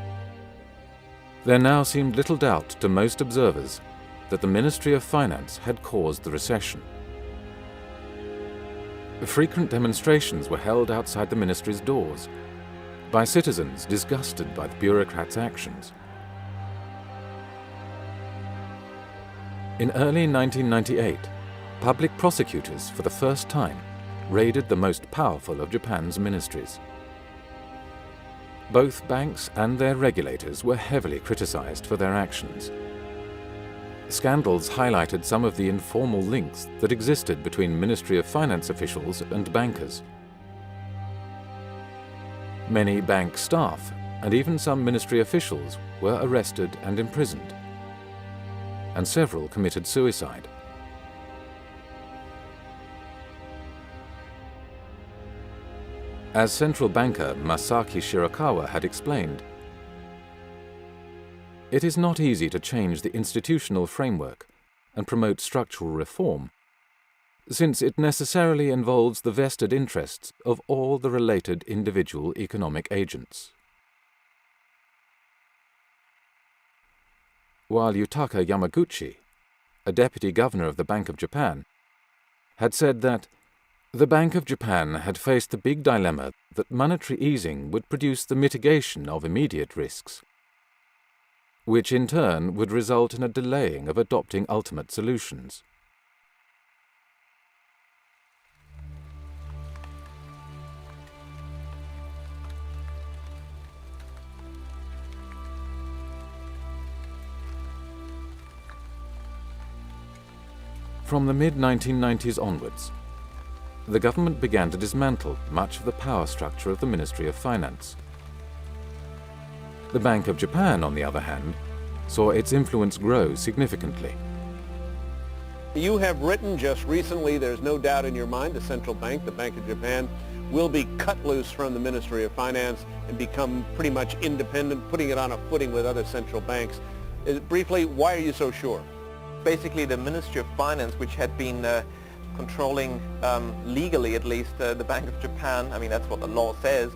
There now seemed little doubt to most observers that the Ministry of Finance had caused the recession. Frequent demonstrations were held outside the ministry's doors by citizens disgusted by the bureaucrats' actions. In early 1998, public prosecutors for the first time raided the most powerful of Japan's ministries. Both banks and their regulators were heavily criticized for their actions. Scandals highlighted some of the informal links that existed between Ministry of Finance officials and bankers. Many bank staff and even some ministry officials were arrested and imprisoned, and several committed suicide. As central banker Masaki Shirakawa had explained, it is not easy to change the institutional framework and promote structural reform, since it necessarily involves the vested interests of all the related individual economic agents. While Yutaka Yamaguchi, a deputy governor of the Bank of Japan, had said that The Bank of Japan had faced the big dilemma that monetary easing would produce the mitigation of immediate risks, which in turn would result in a delaying of adopting ultimate solutions. From the mid-1990s onwards, the government began to dismantle much of the power structure of the Ministry of Finance. The Bank of Japan, on the other hand, saw its influence grow significantly. You have written just recently, there's no doubt in your mind, the central bank, the Bank of Japan, will be cut loose from the Ministry of Finance and become pretty much independent, putting it on a footing with other central banks. Briefly, why are you so sure? Basically, the Ministry of Finance, which had been controlling, legally at least, the Bank of Japan, I mean that's what the law says,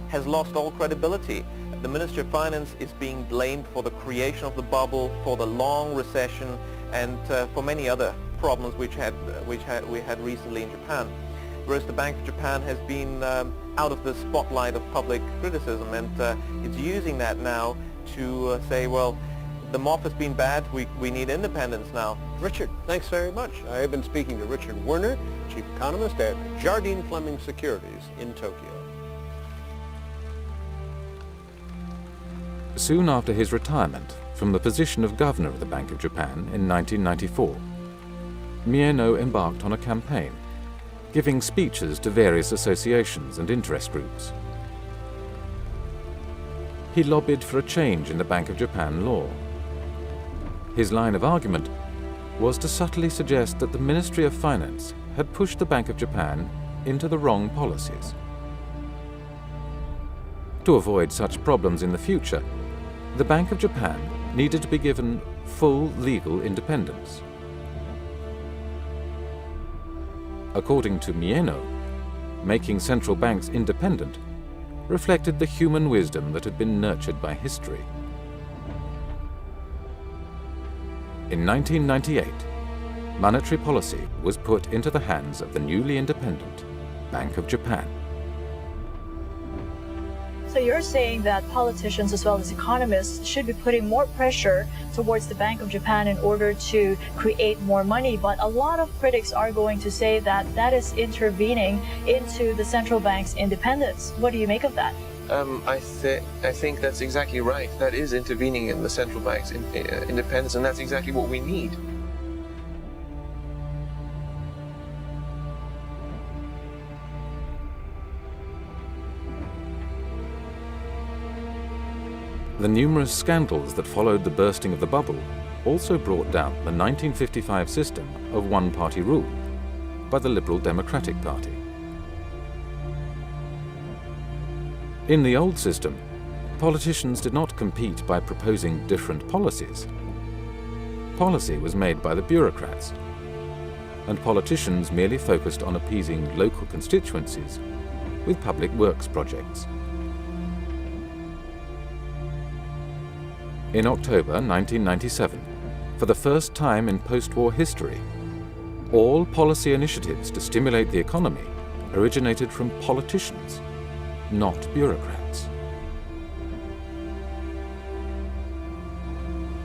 has lost all credibility. The Ministry of Finance is being blamed for the creation of the bubble, for the long recession, and for many other problems we had recently in Japan. Whereas the Bank of Japan has been out of the spotlight of public criticism, and it's using that now to say, well, the MOF has been bad, we need independence now. Richard, thanks very much. I have been speaking to Richard Werner, Chief Economist at Jardine Fleming Securities in Tokyo. Soon after his retirement from the position of Governor of the Bank of Japan in 1994, Mieno embarked on a campaign, giving speeches to various associations and interest groups. He lobbied for a change in the Bank of Japan law. His line of argument was to subtly suggest that the Ministry of Finance had pushed the Bank of Japan into the wrong policies. To avoid such problems in the future, the Bank of Japan needed to be given full legal independence. According to Mieno, making central banks independent reflected the human wisdom that had been nurtured by history. In 1998, monetary policy was put into the hands of the newly independent Bank of Japan. So you're saying that politicians as well as economists should be putting more pressure towards the Bank of Japan in order to create more money, but a lot of critics are going to say that that is intervening into the central bank's independence. What do you make of that? I think that's exactly right. That is intervening in the central bank's independence, and that's exactly what we need. The numerous scandals that followed the bursting of the bubble also brought down the 1955 system of one-party rule by the Liberal Democratic Party. In the old system, politicians did not compete by proposing different policies. Policy was made by the bureaucrats, and politicians merely focused on appeasing local constituencies with public works projects. In October 1997, for the first time in post-war history, all policy initiatives to stimulate the economy originated from politicians, not bureaucrats.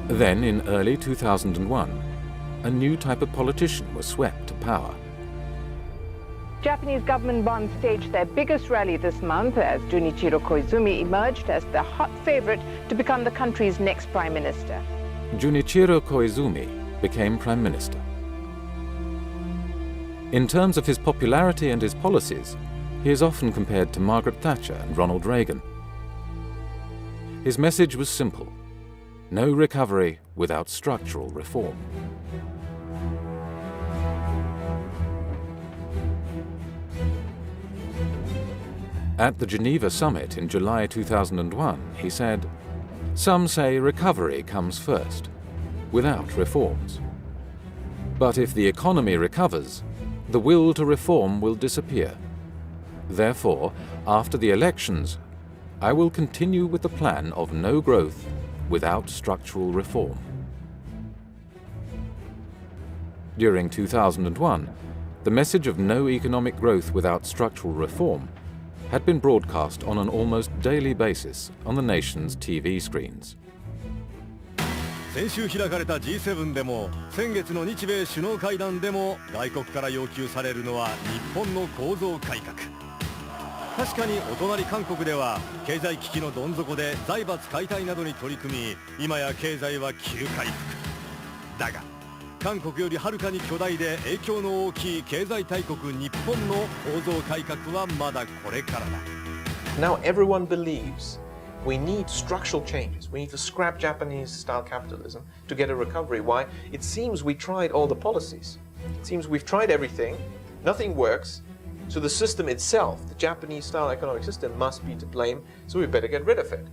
Then, in early 2001, a new type of politician was swept to power. Japanese government bonds staged their biggest rally this month as Junichiro Koizumi emerged as the hot favorite to become the country's next prime minister. Junichiro Koizumi became prime minister. In terms of his popularity and his policies, he is often compared to Margaret Thatcher and Ronald Reagan. His message was simple: no recovery without structural reform. At the Geneva summit in July 2001, he said, "Some say recovery comes first, without reforms. But if the economy recovers, the will to reform will disappear. Therefore, after the elections, I will continue with the plan of no growth without structural reform." During 2001, the message of no economic growth without structural reform had been broadcast on an almost daily basis on the nation's TV screens. 先週開かれた G7 でも先月の日米首脳会談でも外国から要求されるのは日本の構造改革。確かにお隣韓国では経済危機のどん底で財閥解体などに取り組み、今や経済は急回復。だが韓国よりはるかに巨大で影響の大きい経済大国日本の構造改革はまだこれからだ。 Now everyone believes we need structural changes. We need to scrap Japanese-style capitalism to get a recovery. Why? It seems we tried all the policies. It seems we've tried everything, nothing works, so the system itself, the Japanese-style economic system, must be to blame, so we better get rid of it.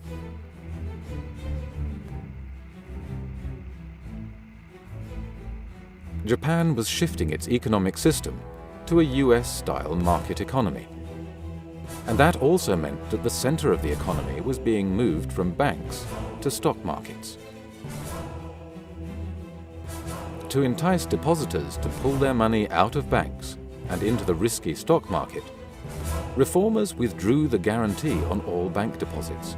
Japan was shifting its economic system to a US-style market economy. And that also meant that the center of the economy was being moved from banks to stock markets. To entice depositors to pull their money out of banks and into the risky stock market, reformers withdrew the guarantee on all bank deposits,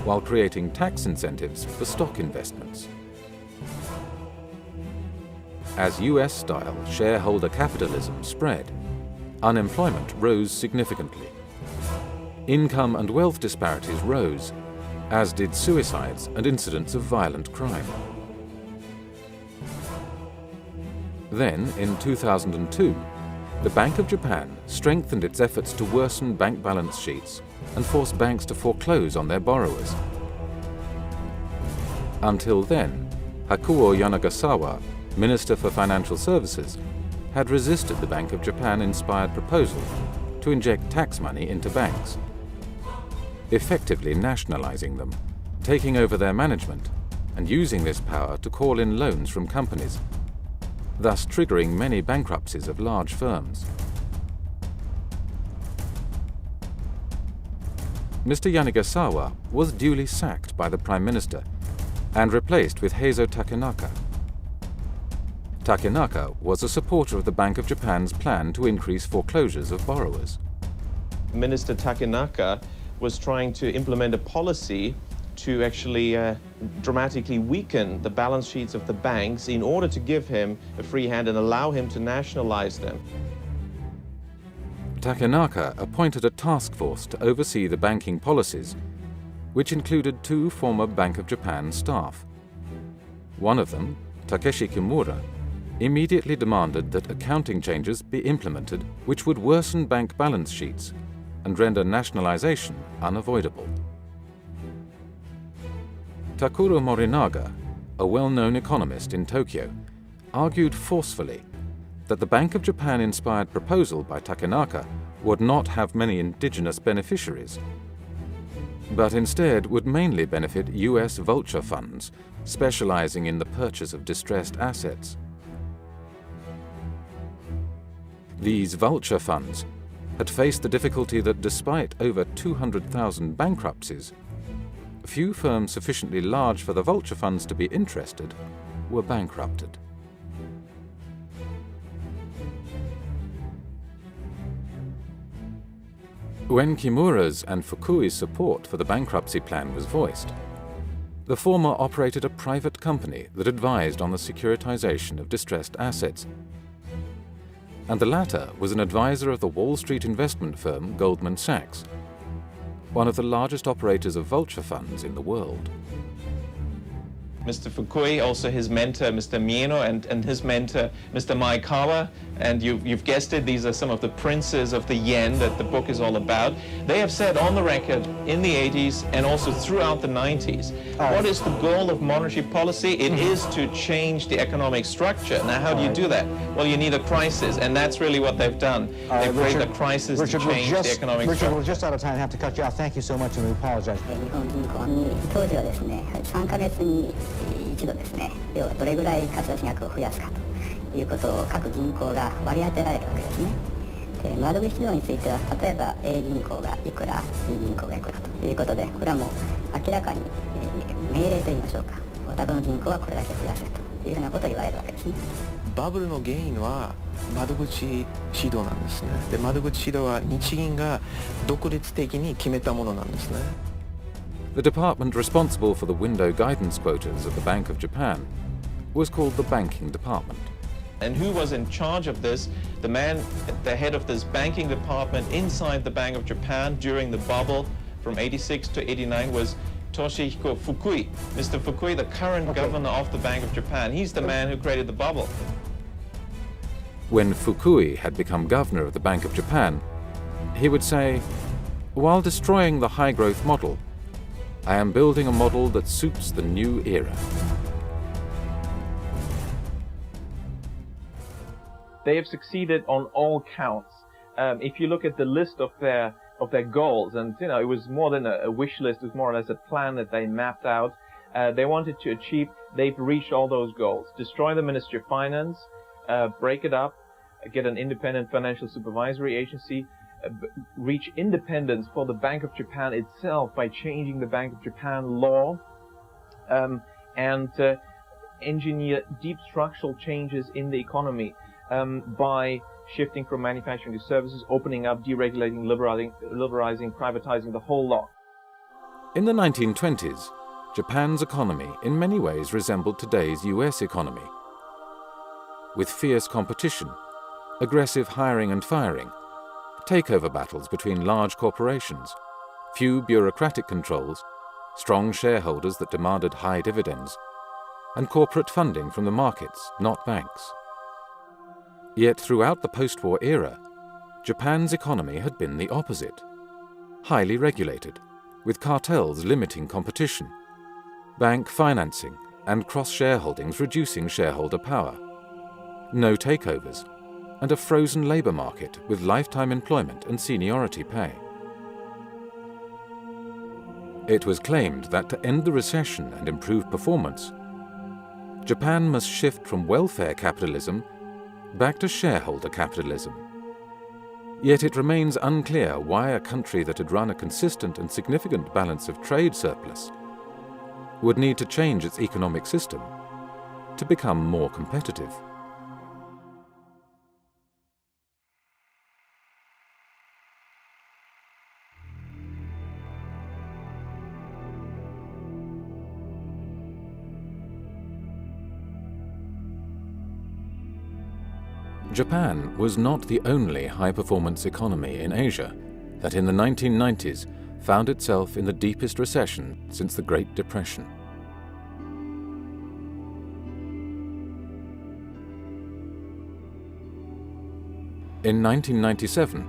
while creating tax incentives for stock investments. As US-style shareholder capitalism spread, unemployment rose significantly. Income and wealth disparities rose, as did suicides and incidents of violent crime. Then, in 2002, the Bank of Japan strengthened its efforts to worsen bank balance sheets and force banks to foreclose on their borrowers. Until then, Hakuo Yanagasawa, Minister for Financial Services, had resisted the Bank of Japan-inspired proposal to inject tax money into banks, effectively nationalizing them, taking over their management, and using this power to call in loans from companies, thus triggering many bankruptcies of large firms. Mr. Yanagasawa was duly sacked by the Prime Minister and replaced with Heizo Takenaka. Takenaka was a supporter of the Bank of Japan's plan to increase foreclosures of borrowers. Minister Takenaka was trying to implement a policy to actually dramatically weaken the balance sheets of the banks in order to give him a free hand and allow him to nationalize them. Takenaka appointed a task force to oversee the banking policies, which included 2 former Bank of Japan staff. One of them, Takeshi Kimura, immediately demanded that accounting changes be implemented which would worsen bank balance sheets and render nationalization unavoidable. Takuro Morinaga, a well-known economist in Tokyo, argued forcefully that the Bank of Japan-inspired proposal by Takenaka would not have many indigenous beneficiaries, but instead would mainly benefit US vulture funds specializing in the purchase of distressed assets. These vulture funds had faced the difficulty that despite over 200,000 bankruptcies, few firms sufficiently large for the vulture funds to be interested were bankrupted. When Kimura's and Fukui's support for the bankruptcy plan was voiced, the former operated a private company that advised on the securitization of distressed assets, and the latter was an advisor of the Wall Street investment firm Goldman Sachs, one of the largest operators of vulture funds in the world. Mr. Fukui, also his mentor, Mr. Mieno, and his mentor, Mr. Maekawa, and you've guessed it, these are some of the princes of the yen that the book is all about. They have said on the record in the 80s and also throughout the 90s, what is the goal of monetary policy? It is to change the economic structure. Now, how do you do that? Well, you need a crisis, and that's really what they've done. They've created a crisis to change the economic structure. Richard, we're just out of time. I have to cut you off. Thank you so much, and we apologize. 当時はですね、3ヶ月に一度ですね、要はどれぐらい貸出額を増やすかということを各銀行が割り当てられるわけですね。で、窓口量については、例えば A 銀行がいくら、B 銀行がいくらということで、これはもう明らかに、命令といいましょうか、お宅の銀行はこれだけ増やせというようなことを言われるわけですね。バブルの原因は窓口指導なんですね。で、窓口指導は日銀が独立的に決めたものなんですね。The department responsible for the window guidance quotas at the Bank of Japan was called the Banking Department. And who was in charge of this? The man at the head of this banking department inside the Bank of Japan during the bubble from 86 to 89 was Toshihiko Fukui. Mr. Fukui, the current governor of the Bank of Japan, he's the man who created the bubble. When Fukui had become governor of the Bank of Japan, he would say, "While destroying the high-growth model, I am building a model that suits the new era." They have succeeded on all counts. If you look at the list of their goals, and it was more than a wish list, it was more or less a plan that they mapped out. They wanted to achieve. They've reached all those goals. Destroy the Ministry of Finance, break it up, get an independent financial supervisory agency, reach independence for the Bank of Japan itself by changing the Bank of Japan law, and engineer deep structural changes in the economy by shifting from manufacturing to services, opening up, deregulating, liberalizing, privatizing, the whole lot. In the 1920s, Japan's economy in many ways resembled today's US economy. With fierce competition, aggressive hiring and firing, takeover battles between large corporations, few bureaucratic controls, strong shareholders that demanded high dividends, and corporate funding from the markets, not banks. Yet throughout the post-war era, Japan's economy had been the opposite. Highly regulated, with cartels limiting competition, bank financing and cross-shareholdings reducing shareholder power, no takeovers, and a frozen labour market with lifetime employment and seniority pay. It was claimed that to end the recession and improve performance, Japan must shift from welfare capitalism back to shareholder capitalism. Yet it remains unclear why a country that had run a consistent and significant balance of trade surplus would need to change its economic system to become more competitive. Japan was not the only high-performance economy in Asia that in the 1990s found itself in the deepest recession since the Great Depression. In 1997,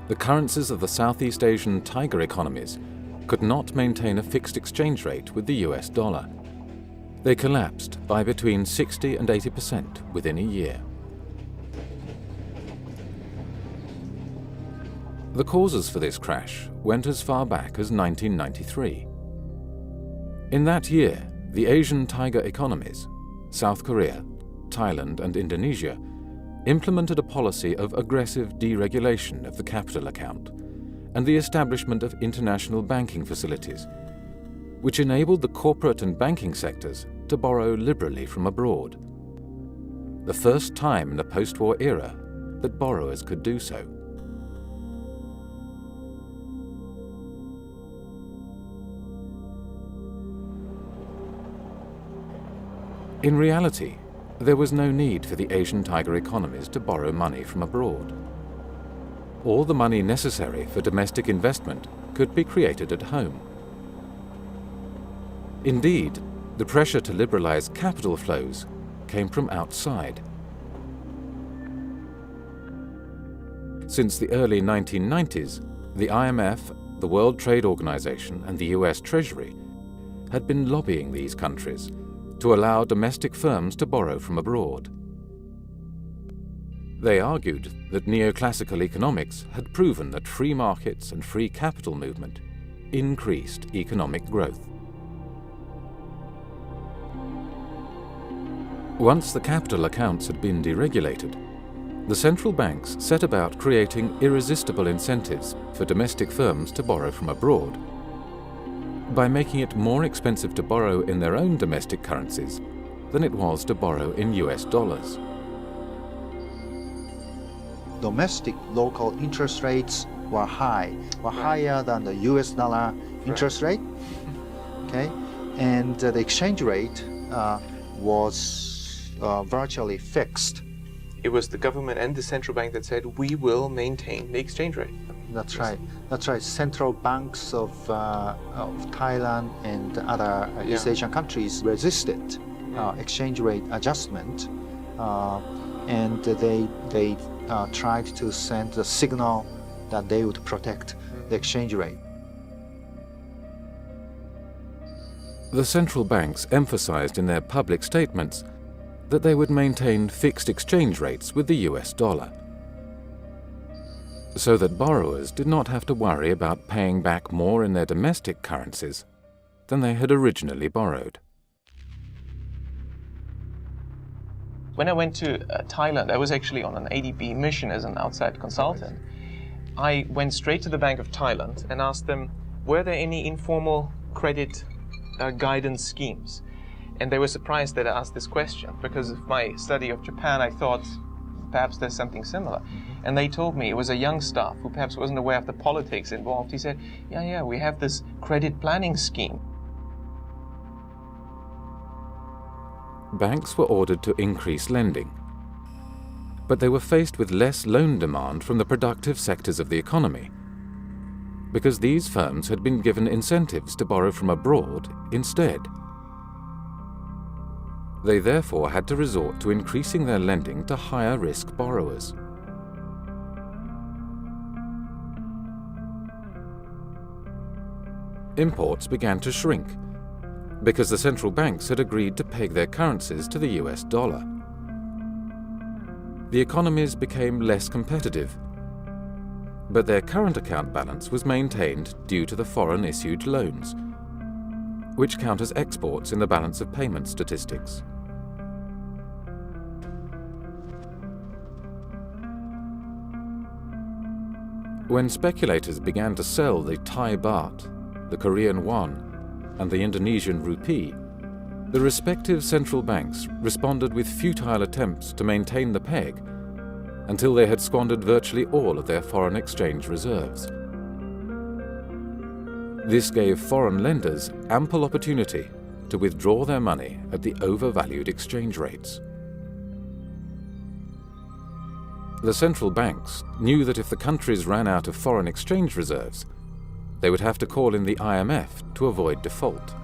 the currencies of the Southeast Asian tiger economies could not maintain a fixed exchange rate with the US dollar. They collapsed by between 60 and 80% within a year. The causes for this crash went as far back as 1993. In that year, the Asian tiger economies, South Korea, Thailand and Indonesia, implemented a policy of aggressive deregulation of the capital account and the establishment of international banking facilities, which enabled the corporate and banking sectors to borrow liberally from abroad. The first time in the post-war era that borrowers could do so. In reality, there was no need for the Asian tiger economies to borrow money from abroad. All the money necessary for domestic investment could be created at home. Indeed, the pressure to liberalize capital flows came from outside. Since the early 1990s, the IMF, the World Trade Organization, and the US Treasury had been lobbying these countries to allow domestic firms to borrow from abroad. They argued that neoclassical economics had proven that free markets and free capital movement increased economic growth. Once the capital accounts had been deregulated, the central banks set about creating irresistible incentives for domestic firms to borrow from abroad by making it more expensive to borrow in their own domestic currencies than it was to borrow in US dollars. domestic local interest rates were higher than the US dollar interest rate. Okay, and the exchange rate was virtually fixed. It was the government and the central bank that said, we will maintain the exchange rate. That's right. That's right. Central banks of Thailand and other East Asian countries resisted exchange rate adjustment, and they tried to send a signal that they would protect the exchange rate. The central banks emphasized in their public statements that they would maintain fixed exchange rates with the US dollar, so that borrowers did not have to worry about paying back more in their domestic currencies than they had originally borrowed. When I went to Thailand, I was actually on an ADB mission as an outside consultant. I went straight to the Bank of Thailand and asked them, were there any informal credit guidance schemes? And they were surprised that I asked this question, because of my study of Japan, I thought perhaps there's something similar. And they told me, it was a young staff who perhaps wasn't aware of the politics involved. He said, yeah, we have this credit planning scheme. Banks were ordered to increase lending, but they were faced with less loan demand from the productive sectors of the economy, because these firms had been given incentives to borrow from abroad instead. They therefore had to resort to increasing their lending to higher-risk borrowers. Imports began to shrink, because the central banks had agreed to peg their currencies to the US dollar. The economies became less competitive, but their current account balance was maintained due to the foreign-issued loans, which count as exports in the balance of payment statistics. When speculators began to sell the Thai baht, the Korean won, and the Indonesian rupee, the respective central banks responded with futile attempts to maintain the peg until they had squandered virtually all of their foreign exchange reserves. This gave foreign lenders ample opportunity to withdraw their money at the overvalued exchange rates. The central banks knew that if the countries ran out of foreign exchange reserves, they would have to call in the IMF to avoid default.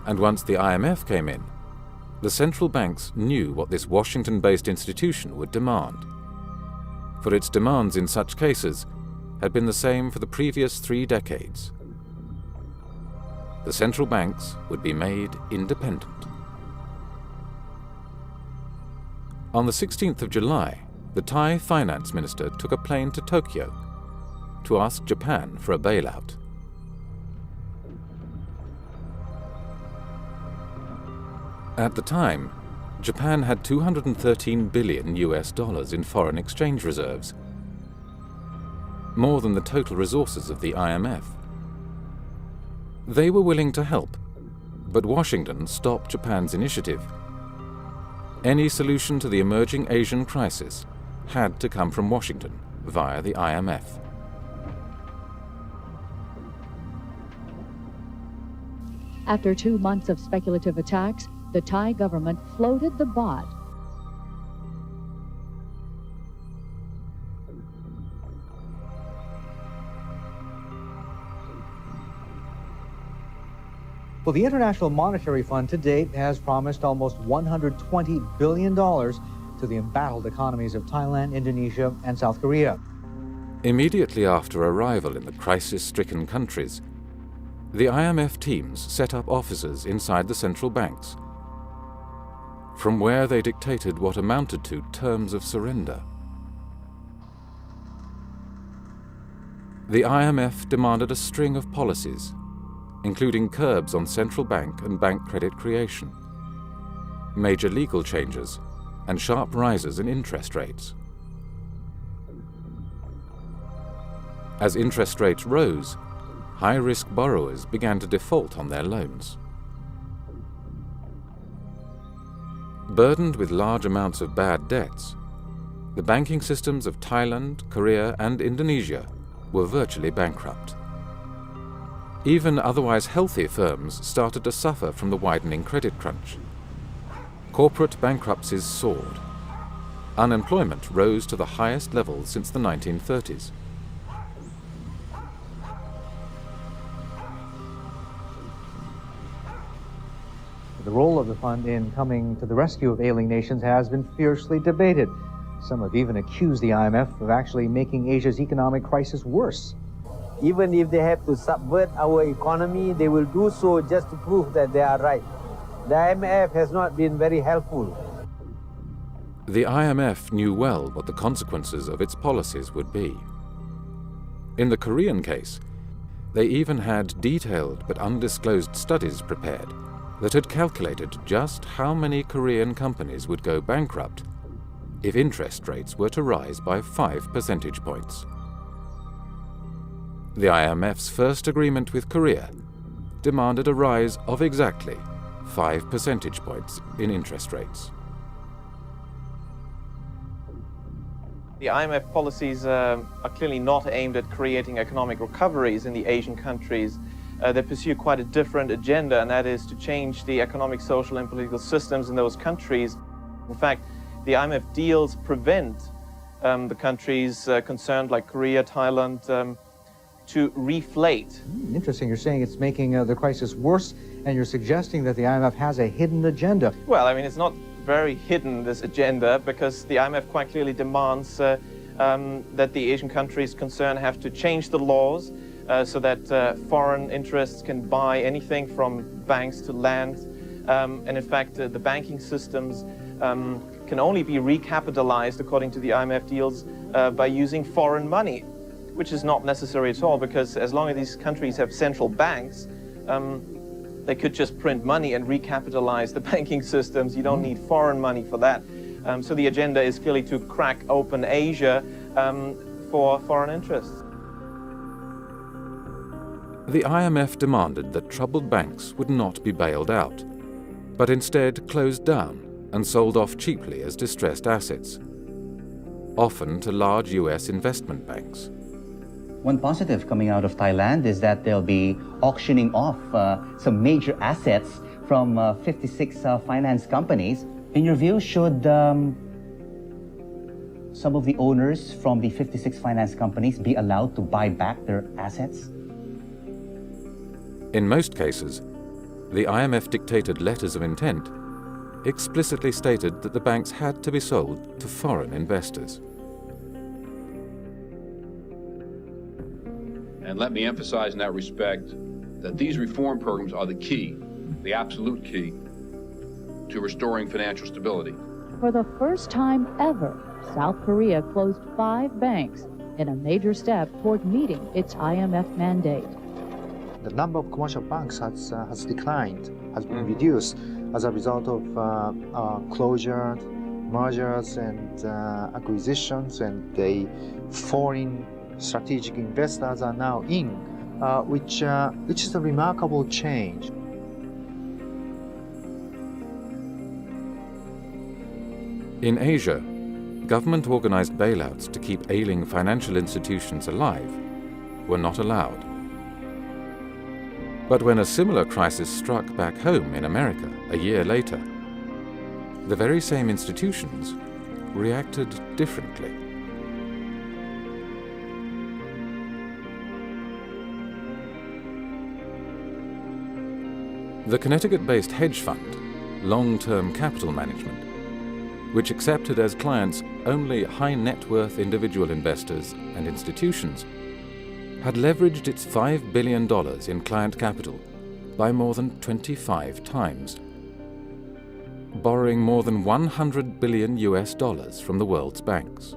And once the IMF came in, the central banks knew what this Washington-based institution would demand, for its demands in such cases had been the same for the previous 3 decades. The central banks would be made independent. On the 16th of July, the Thai finance minister took a plane to Tokyo to ask Japan for a bailout. At the time, Japan had $213 billion in foreign exchange reserves, more than the total resources of the IMF. They were willing to help, but Washington stopped Japan's initiative. Any solution to the emerging Asian crisis had to come from Washington via the IMF. After 2 months of speculative attacks, the Thai government floated the baht. Well, the International Monetary Fund to date has promised almost $120 billion to the embattled economies of Thailand, Indonesia, and South Korea. Immediately after arrival in the crisis-stricken countries, the IMF teams set up offices inside the central banks, from where they dictated what amounted to terms of surrender. The IMF demanded a string of policies, including curbs on central bank and bank credit creation, major legal changes, and sharp rises in interest rates. As interest rates rose, high-risk borrowers began to default on their loans. Burdened with large amounts of bad debts, the banking systems of Thailand, Korea, and Indonesia were virtually bankrupt. Even otherwise healthy firms started to suffer from the widening credit crunch. Corporate bankruptcies soared. Unemployment rose to the highest level since the 1930s. The role of the fund in coming to the rescue of ailing nations has been fiercely debated. Some have even accused the IMF of actually making Asia's economic crisis worse. Even if they have to subvert our economy, they will do so just to prove that they are right. The IMF has not been very helpful. The IMF knew well what the consequences of its policies would be. In the Korean case, they even had detailed but undisclosed studies prepared that had calculated just how many Korean companies would go bankrupt if interest rates were to rise by 5 percentage points. The IMF's first agreement with Korea demanded a rise of exactly 5 percentage points in interest rates. The IMF policies are clearly not aimed at creating economic recoveries in the Asian countries. They pursue quite a different agenda, and that is to change the economic, social, and political systems in those countries. In fact, the IMF deals prevent the countries concerned, like Korea, Thailand, to reflate. Interesting. You're saying it's making the crisis worse, and you're suggesting that the IMF has a hidden agenda. Well, I mean, it's not very hidden, this agenda, because the IMF quite clearly demands that the Asian countries concerned have to change the laws so that foreign interests can buy anything from banks to land. And in fact, the banking systems can only be recapitalized, according to the IMF deals, by using foreign money, which is not necessary at all, because as long as these countries have central banks, they could just print money and recapitalize the banking systems. You don't need foreign money for that. So the agenda is clearly to crack open Asia for foreign interests. The IMF demanded that troubled banks would not be bailed out, but instead closed down and sold off cheaply as distressed assets, often to large US investment banks. One positive coming out of Thailand is that they'll be auctioning off some major assets from 56 finance companies. In your view, should some of the owners from the 56 finance companies be allowed to buy back their assets? In most cases, the IMF dictated letters of intent explicitly stated that the banks had to be sold to foreign investors. And let me emphasize in that respect that these reform programs are the key, the absolute key, to restoring financial stability. For the first time ever, South Korea closed 5 banks in a major step toward meeting its IMF mandate. The number of commercial banks has declined, has been reduced as a result of closure, mergers, and acquisitions, and the foreign strategic investors are now in, which is a remarkable change. In Asia, government-organized bailouts to keep ailing financial institutions alive were not allowed. But when a similar crisis struck back home in America a year later, the very same institutions reacted differently. The Connecticut-based hedge fund, Long-Term Capital Management, which accepted as clients only high-net-worth individual investors and institutions, had leveraged its $5 billion in client capital by more than 25 times, borrowing more than $100 billion from the world's banks.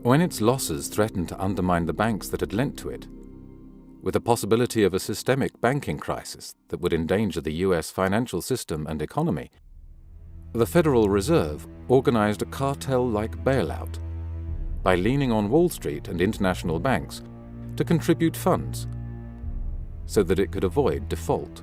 When its losses threatened to undermine the banks that had lent to it, with the possibility of a systemic banking crisis that would endanger the US financial system and economy, the Federal Reserve organized a cartel-like bailout by leaning on Wall Street and international banks to contribute funds so that it could avoid default.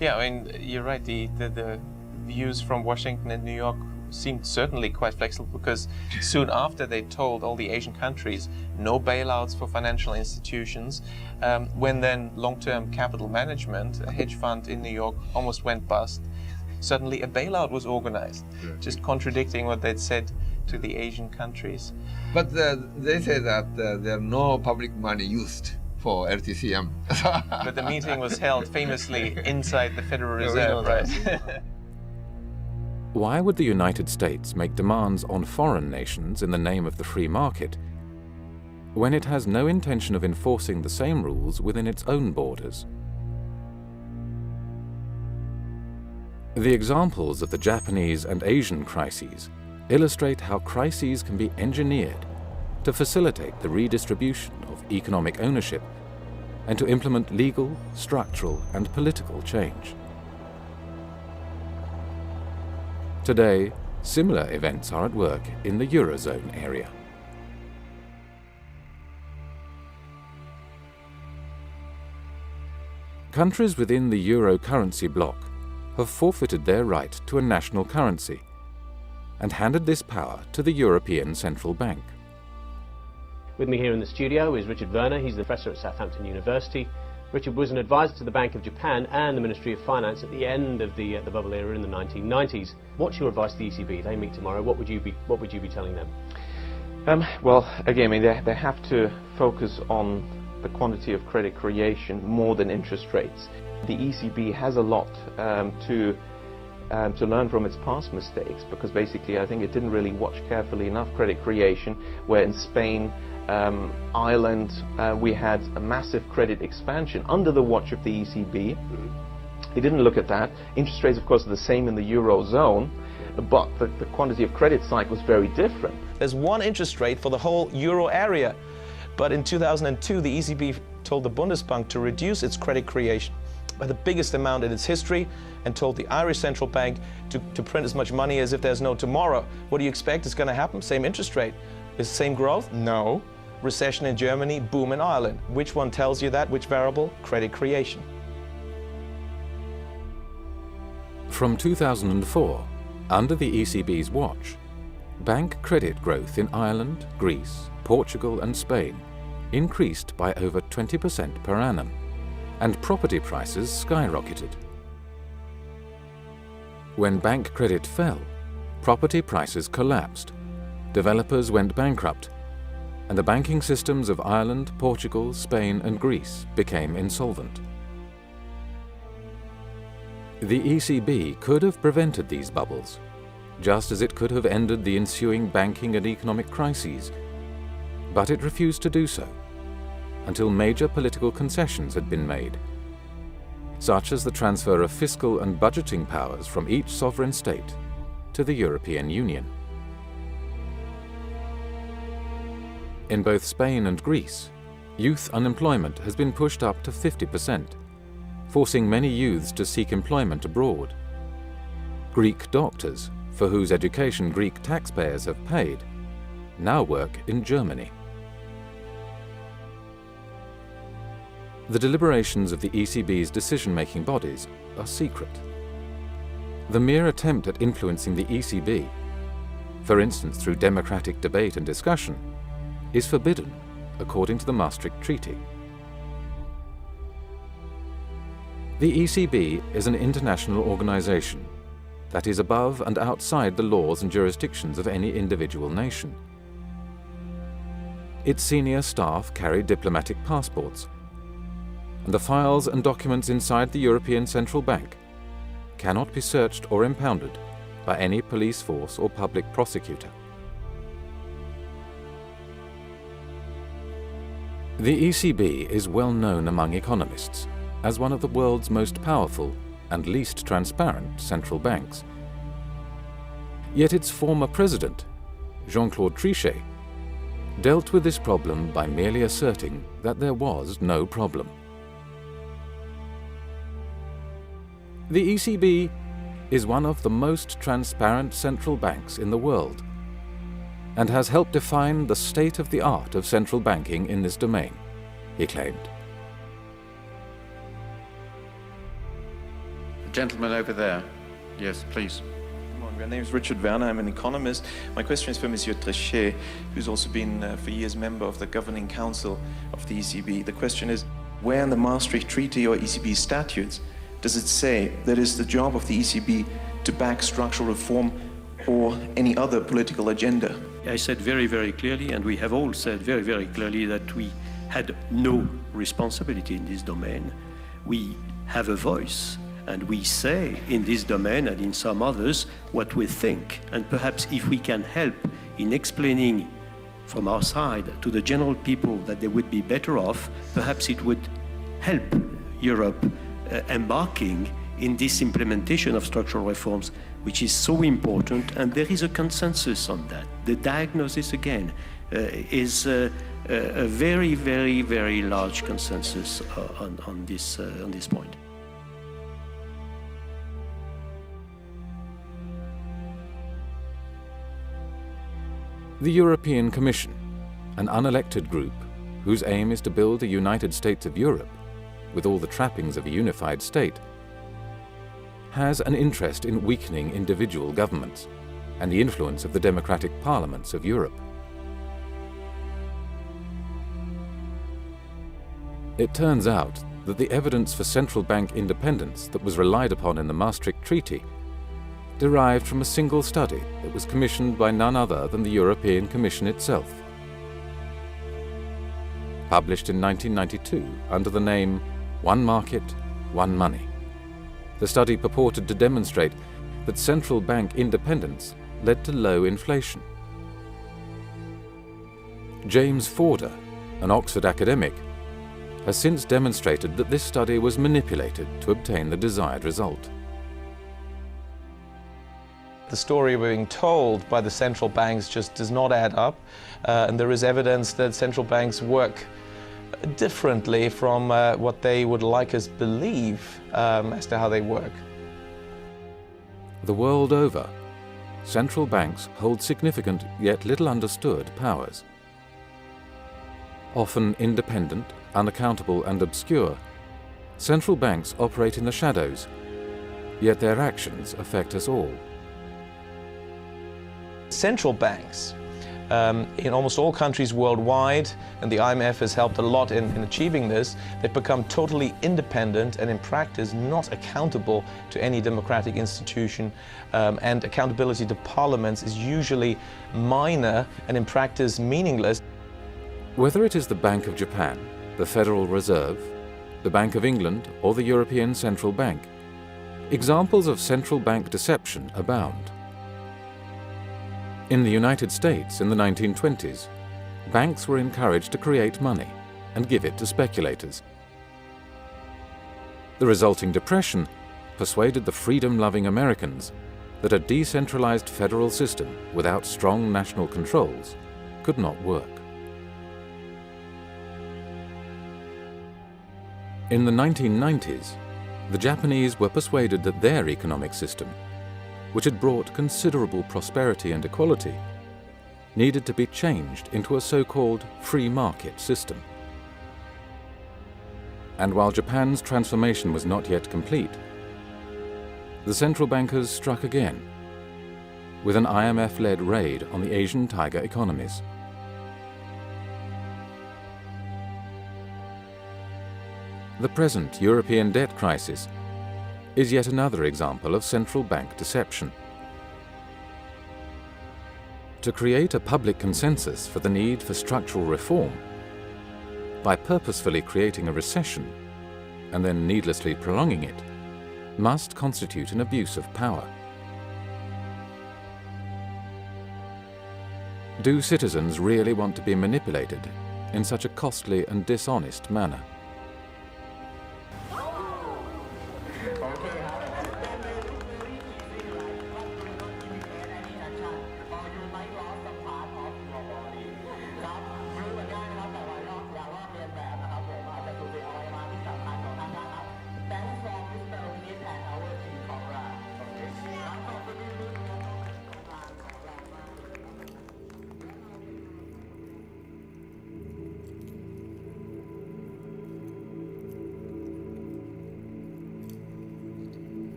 Yeah, I mean, you're right. The views from Washington and New York seemed certainly quite flexible, because soon after they told all the Asian countries no bailouts for financial institutions, when then long-term capital management, a hedge fund in New York, almost went bust, suddenly a bailout was organized, just contradicting what they'd said to the Asian countries. But they say that there are no public money used for LTCM. But the meeting was held famously inside the Federal Reserve, right? Why would the United States make demands on foreign nations in the name of the free market when it has no intention of enforcing the same rules within its own borders? The examples of the Japanese and Asian crises illustrate how crises can be engineered to facilitate the redistribution of economic ownership and to implement legal, structural, and political change. Today, similar events are at work in the Eurozone area. Countries within the euro currency bloc have forfeited their right to a national currency and handed this power to the European Central Bank. With me here in the studio is Richard Werner. He's the professor at Southampton University. Richard was an advisor to the Bank of Japan and the Ministry of Finance at the end of the bubble era in the 1990s. What's your advice to the ECB? They meet tomorrow. What would you be telling them? Well, again, I mean, they have to focus on the quantity of credit creation more than interest rates. The ECB has a lot to learn from its past mistakes, because basically I think it didn't really watch carefully enough credit creation, where in Spain, Ireland, we had a massive credit expansion under the watch of the ECB. They didn't look at that. Interest rates, of course, are the same in the Eurozone, but the quantity of credit cycle was very different. There's one interest rate for the whole euro area, but in 2002 the ECB told the Bundesbank to reduce its credit creation by the biggest amount in its history, and told the Irish Central Bank to print as much money as if there's no tomorrow. What do you expect is going to happen? Same interest rate. Is the same growth? No. Recession in Germany, boom in Ireland. Which one tells you that? Which variable? Credit creation. From 2004, under the ECB's watch, bank credit growth in Ireland, Greece, Portugal and Spain increased by over 20% per annum, and property prices skyrocketed. When bank credit fell, property prices collapsed, developers went bankrupt, and the banking systems of Ireland, Portugal, Spain and Greece became insolvent. The ECB could have prevented these bubbles, just as it could have ended the ensuing banking and economic crises, but it refused to do so until major political concessions had been made, such as the transfer of fiscal and budgeting powers from each sovereign state to the European Union. In both Spain and Greece, youth unemployment has been pushed up to 50%, forcing many youths to seek employment abroad. Greek doctors, for whose education Greek taxpayers have paid, now work in Germany. The deliberations of the ECB's decision-making bodies are secret. The mere attempt at influencing the ECB, for instance through democratic debate and discussion, is forbidden according to the Maastricht Treaty. The ECB is an international organization that is above and outside the laws and jurisdictions of any individual nation. Its senior staff carry diplomatic passports, and the files and documents inside the European Central Bank cannot be searched or impounded by any police force or public prosecutor. The ECB is well known among economists as one of the world's most powerful and least transparent central banks. Yet its former president, Jean-Claude Trichet, dealt with this problem by merely asserting that there was no problem. The ECB is one of the most transparent central banks in the world and has helped define the state-of-the-art of central banking in this domain, he claimed. gentleman over there. Yes, please. Good morning. My name is Richard Werner. I'm an economist. My question is for Monsieur Trichet, who's also been for years member of the Governing Council of the ECB. The question is, where in the Maastricht Treaty or ECB statutes does it say that it's the job of the ECB to back structural reform or any other political agenda? I said very, very clearly, and we have all said very, very clearly, that we had no responsibility in this domain. We have a voice, and we say in this domain and in some others what we think. And perhaps if we can help in explaining from our side to the general people that they would be better off, perhaps it would help Europe embarking in this implementation of structural reforms, which is so important, and there is a consensus on that. The diagnosis, again, is a very, very, very large consensus on this point. The European Commission, an unelected group whose aim is to build a United States of Europe, with all the trappings of a unified state, has an interest in weakening individual governments and the influence of the democratic parliaments of Europe. It turns out that the evidence for central bank independence that was relied upon in the Maastricht Treaty derived from a single study that was commissioned by none other than the European Commission itself. Published in 1992 under the name One Market, One Money, the study purported to demonstrate that central bank independence led to low inflation. James Forder, an Oxford academic, has since demonstrated that this study was manipulated to obtain the desired result. The story we're being told by the central banks just does not add up, and there is evidence that central banks work differently from what they would like us believe as to how they work. The world over, central banks hold significant yet little understood powers. Often independent, unaccountable and obscure, central banks operate in the shadows, yet their actions affect us all. Central banks in almost all countries worldwide, and the IMF has helped a lot in achieving this, they've become totally independent and in practice not accountable to any democratic institution, and accountability to parliaments is usually minor and in practice meaningless. Whether it is the Bank of Japan, the Federal Reserve, the Bank of England or the European Central Bank, examples of central bank deception abound. In the United States in the 1920s, banks were encouraged to create money and give it to speculators. The resulting depression persuaded the freedom-loving Americans that a decentralized federal system without strong national controls could not work. In the 1990s, the Japanese were persuaded that their economic system, which had brought considerable prosperity and equality, needed to be changed into a so-called free market system. And while Japan's transformation was not yet complete, the central bankers struck again, with an IMF-led raid on the Asian tiger economies. The present European debt crisis is yet another example of central bank deception. To create a public consensus for the need for structural reform, by purposefully creating a recession and then needlessly prolonging it, must constitute an abuse of power. Do citizens really want to be manipulated in such a costly and dishonest manner?